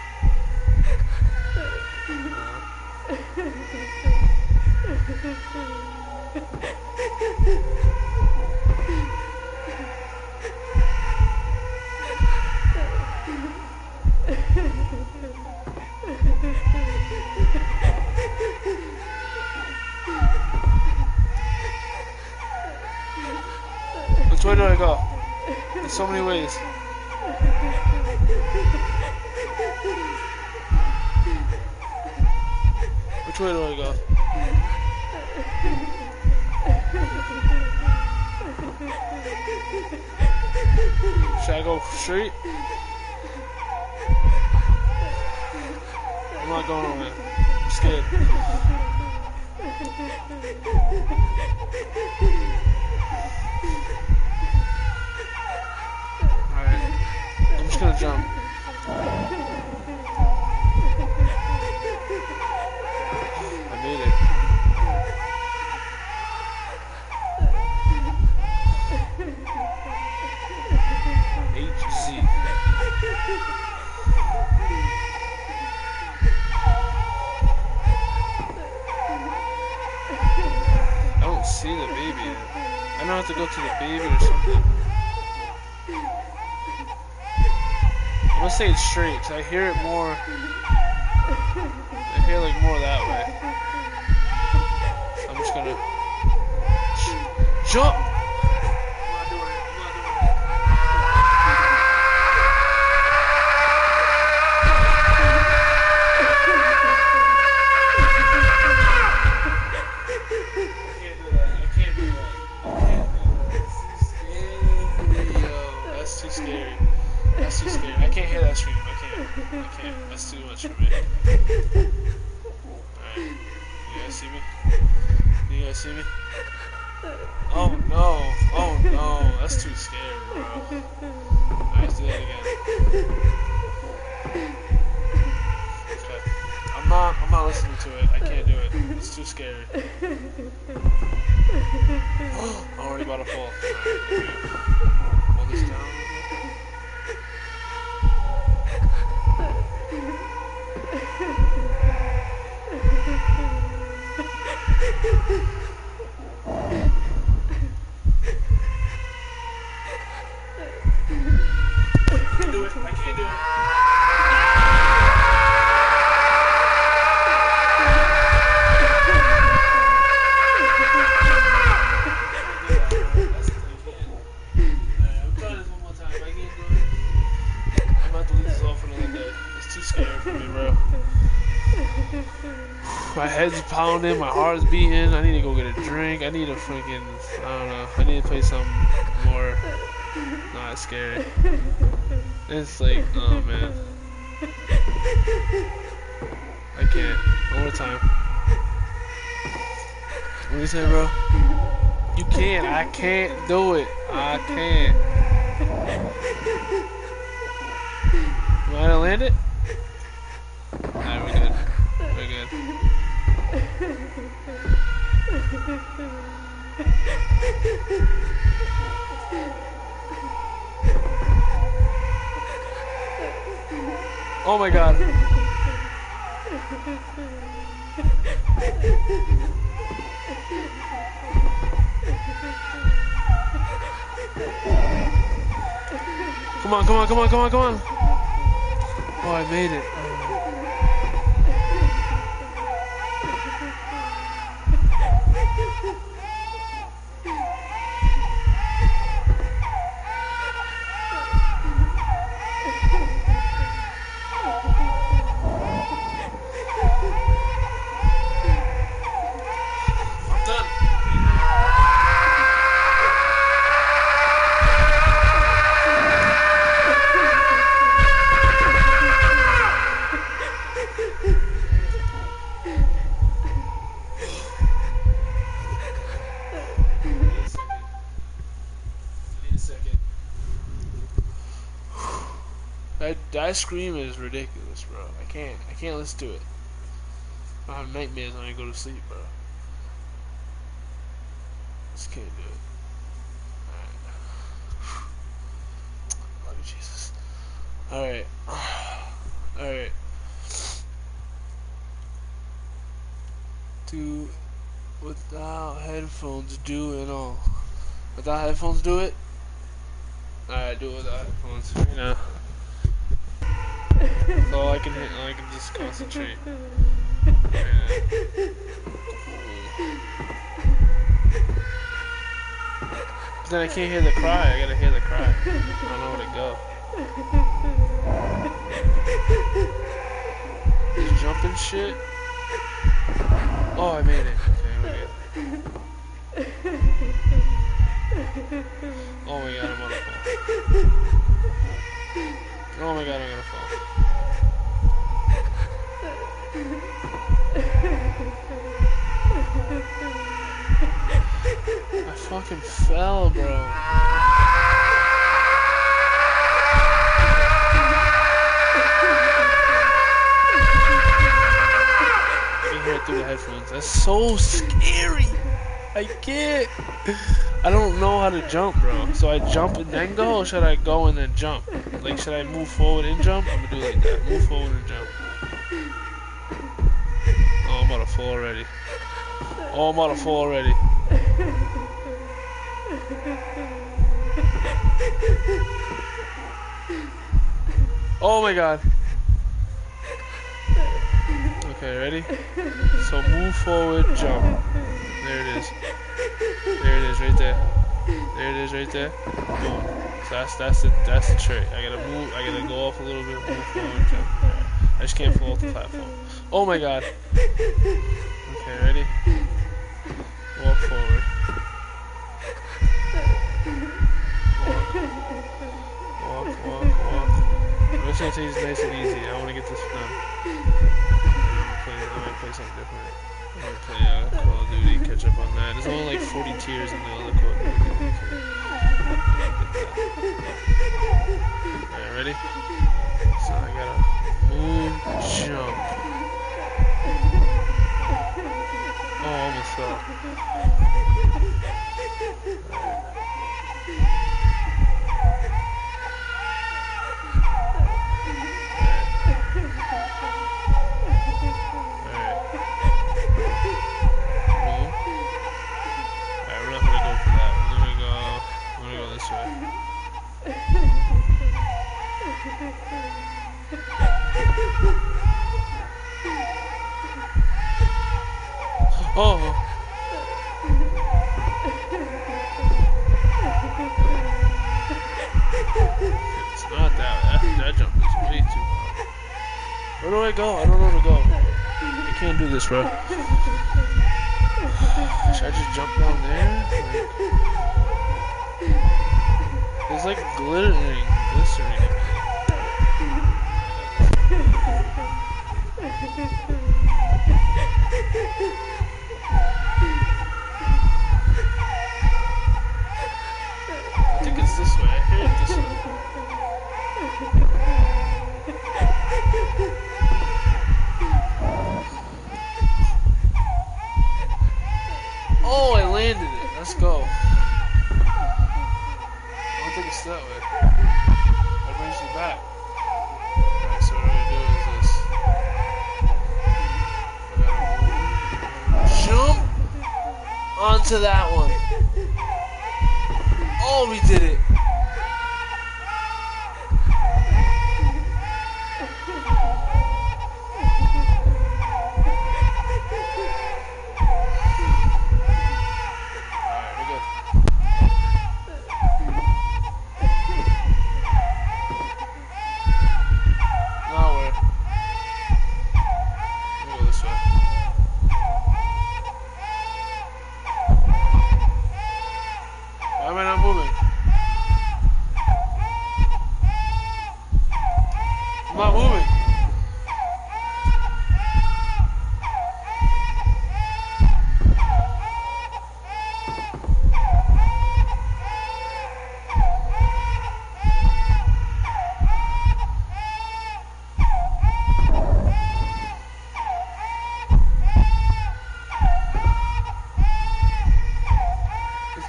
Which way do I go? There's so many ways. Which way do I go? Should I go straight? I'm not going over there. I'm scared. Alright. I'm just gonna jump. I made it. HZ. I don't see the baby yet. I don't have to go to the baby or something. I'm gonna say it's straight, because I hear it more. I hear like more that way. So I'm just gonna jump! That's too scary. I can't hear that scream. I can't. That's too much for me. Alright. You guys see me? Oh no. That's That's too scary, bro. Alright, let's do that again. Okay. I'm not listening to it. I can't do it. It's too scary. I'm already about to fall. Alright, hold this down. My head's pounding, my heart's beating, I need to go get a drink, I need to freaking, I don't know, I need to play something more not scary. It's like, oh man. I can't. One more time. What do you say, bro? You can't, I can't do it. I can't. Am I gonna land it? Alright, we're good. We're good. Oh my god. Come on, come on, come on, come on, come on. Oh, I made it. That scream is ridiculous, bro. I can't listen to it. I have nightmares when I go to sleep, bro. Just can't do it. Alright. Love you, Jesus. Alright. Alright. Do without headphones do it all. Without headphones do it? Alright, do it without headphones. You know. So I can just concentrate. Yeah. But then I can't hear the cry. I gotta hear the cry. I don't know where to go. Just jumping shit. Oh, I made it. Okay, we're good. Oh my god, I'm gonna fall. Oh my god, I'm gonna fall. I fucking fell, bro. You hear it through the headphones. That's so scary. I can't. I don't know how to jump, bro. So I jump and then go, or should I go and then jump? Like, should I move forward and jump? I'm gonna do it like that. Move forward and jump. Oh, I'm about to fall already. Oh, I'm about to fall already. Oh my god. Okay, ready? So move forward, jump. There it is. There it is, right there. There it is, right there. Boom. So that's the trick. I gotta move. I gotta go up a little bit, move forward, jump. Right. I just can't fall off the platform. Oh my god. Okay, ready? Walk forward. Walk. I'm just gonna take this nice and easy. I wanna get this done. I'm gonna play something different. I'm gonna play Call of Duty, catch up on that. There's only like 40 tiers in the other Call of Duty. Alright, ready? So I gotta move, jump. Oh, almost fell. Oh! It's not that jump is way too hard. Where do I go? I don't know where to go. I can't do this, bro. Should I just jump down there? It's like glistering. I think it's this way. I hear it this way. Oh, I landed it. Let's go. I don't think it's that way. That brings you back. Alright, so what we're gonna do is this. Jump onto that one. Oh, we did it.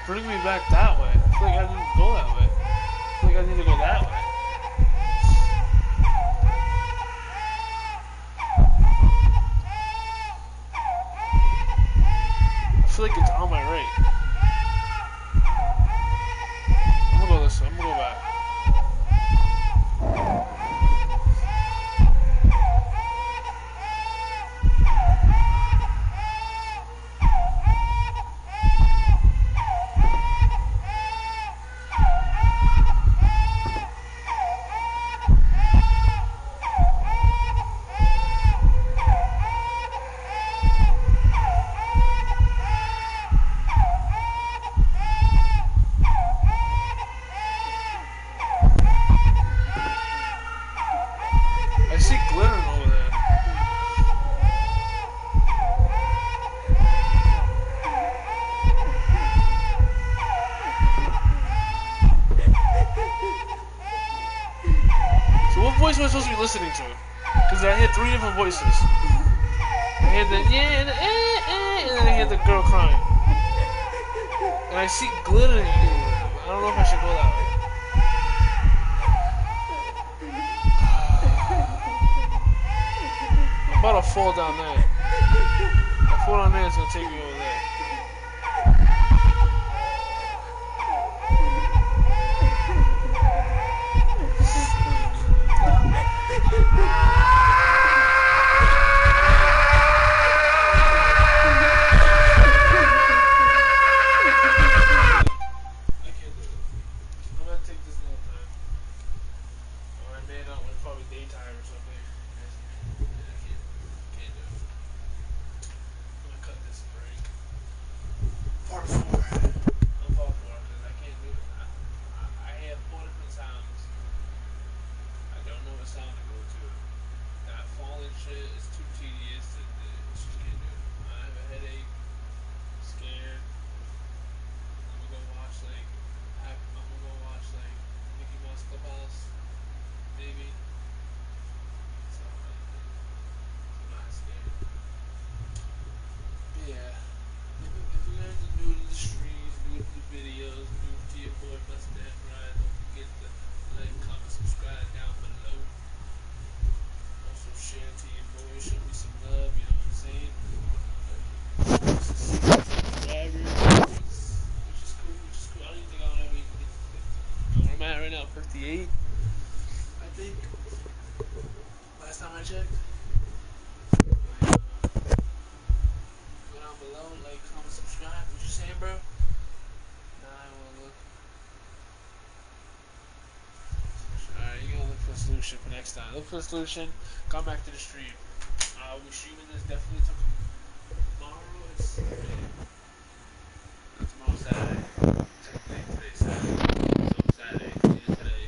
Bring me back that way. I feel like I didn't go that way. I feel like I need to go that way. I feel like it's on my right. I'm gonna go this way. I'm gonna go back. What voice am I supposed to be listening to? Because I hear 3 different voices. I hear the yeah and the and then I hear the girl crying. And I see glittering. I don't know if I should go that way. I'm about to fall down there. If I fall down there, it's gonna take me over there. 68, I think. Last time I checked. Go down below, like, comment, subscribe. What you saying, bro? Nah, I wanna look. Alright, you're gonna look for a solution for next time. Look for a solution. Come back to the stream. We'll be streaming this definitely tomorrow. It's tomorrow Saturday. Today's Saturday. So Saturday is today.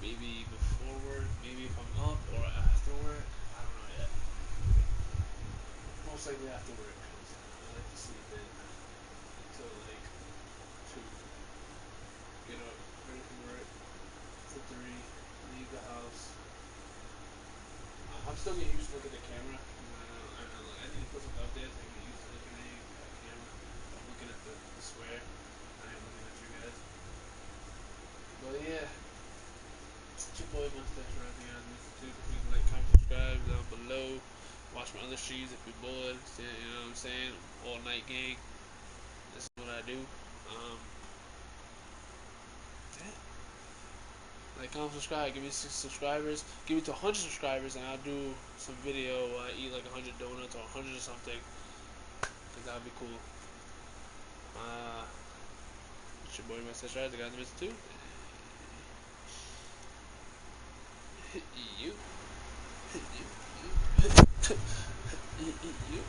Maybe before work, maybe if I'm up or after work. I don't know yet. Most likely after work, because I like to sleep in until like 2. Get up, ready for work, for 3, leave the house. I'm still getting used to looking at the camera. I need to put something out there so I can get used to looking at the camera. I'm looking at the square. I am looking at you guys. But yeah, it's your boy MustacheRides. You guys listen to. Please like, comment, subscribe down below. Watch my other streams if you're bored. You know what I'm saying? All night gang. This is what I do. Yeah. Like, comment, subscribe. Give me 6 subscribers. Give me to 100 subscribers, and I'll do some video where I eat like 100 donuts or 100 or something. Cause that'd be cool. It's your boy MustacheRides. I got the too. You. You.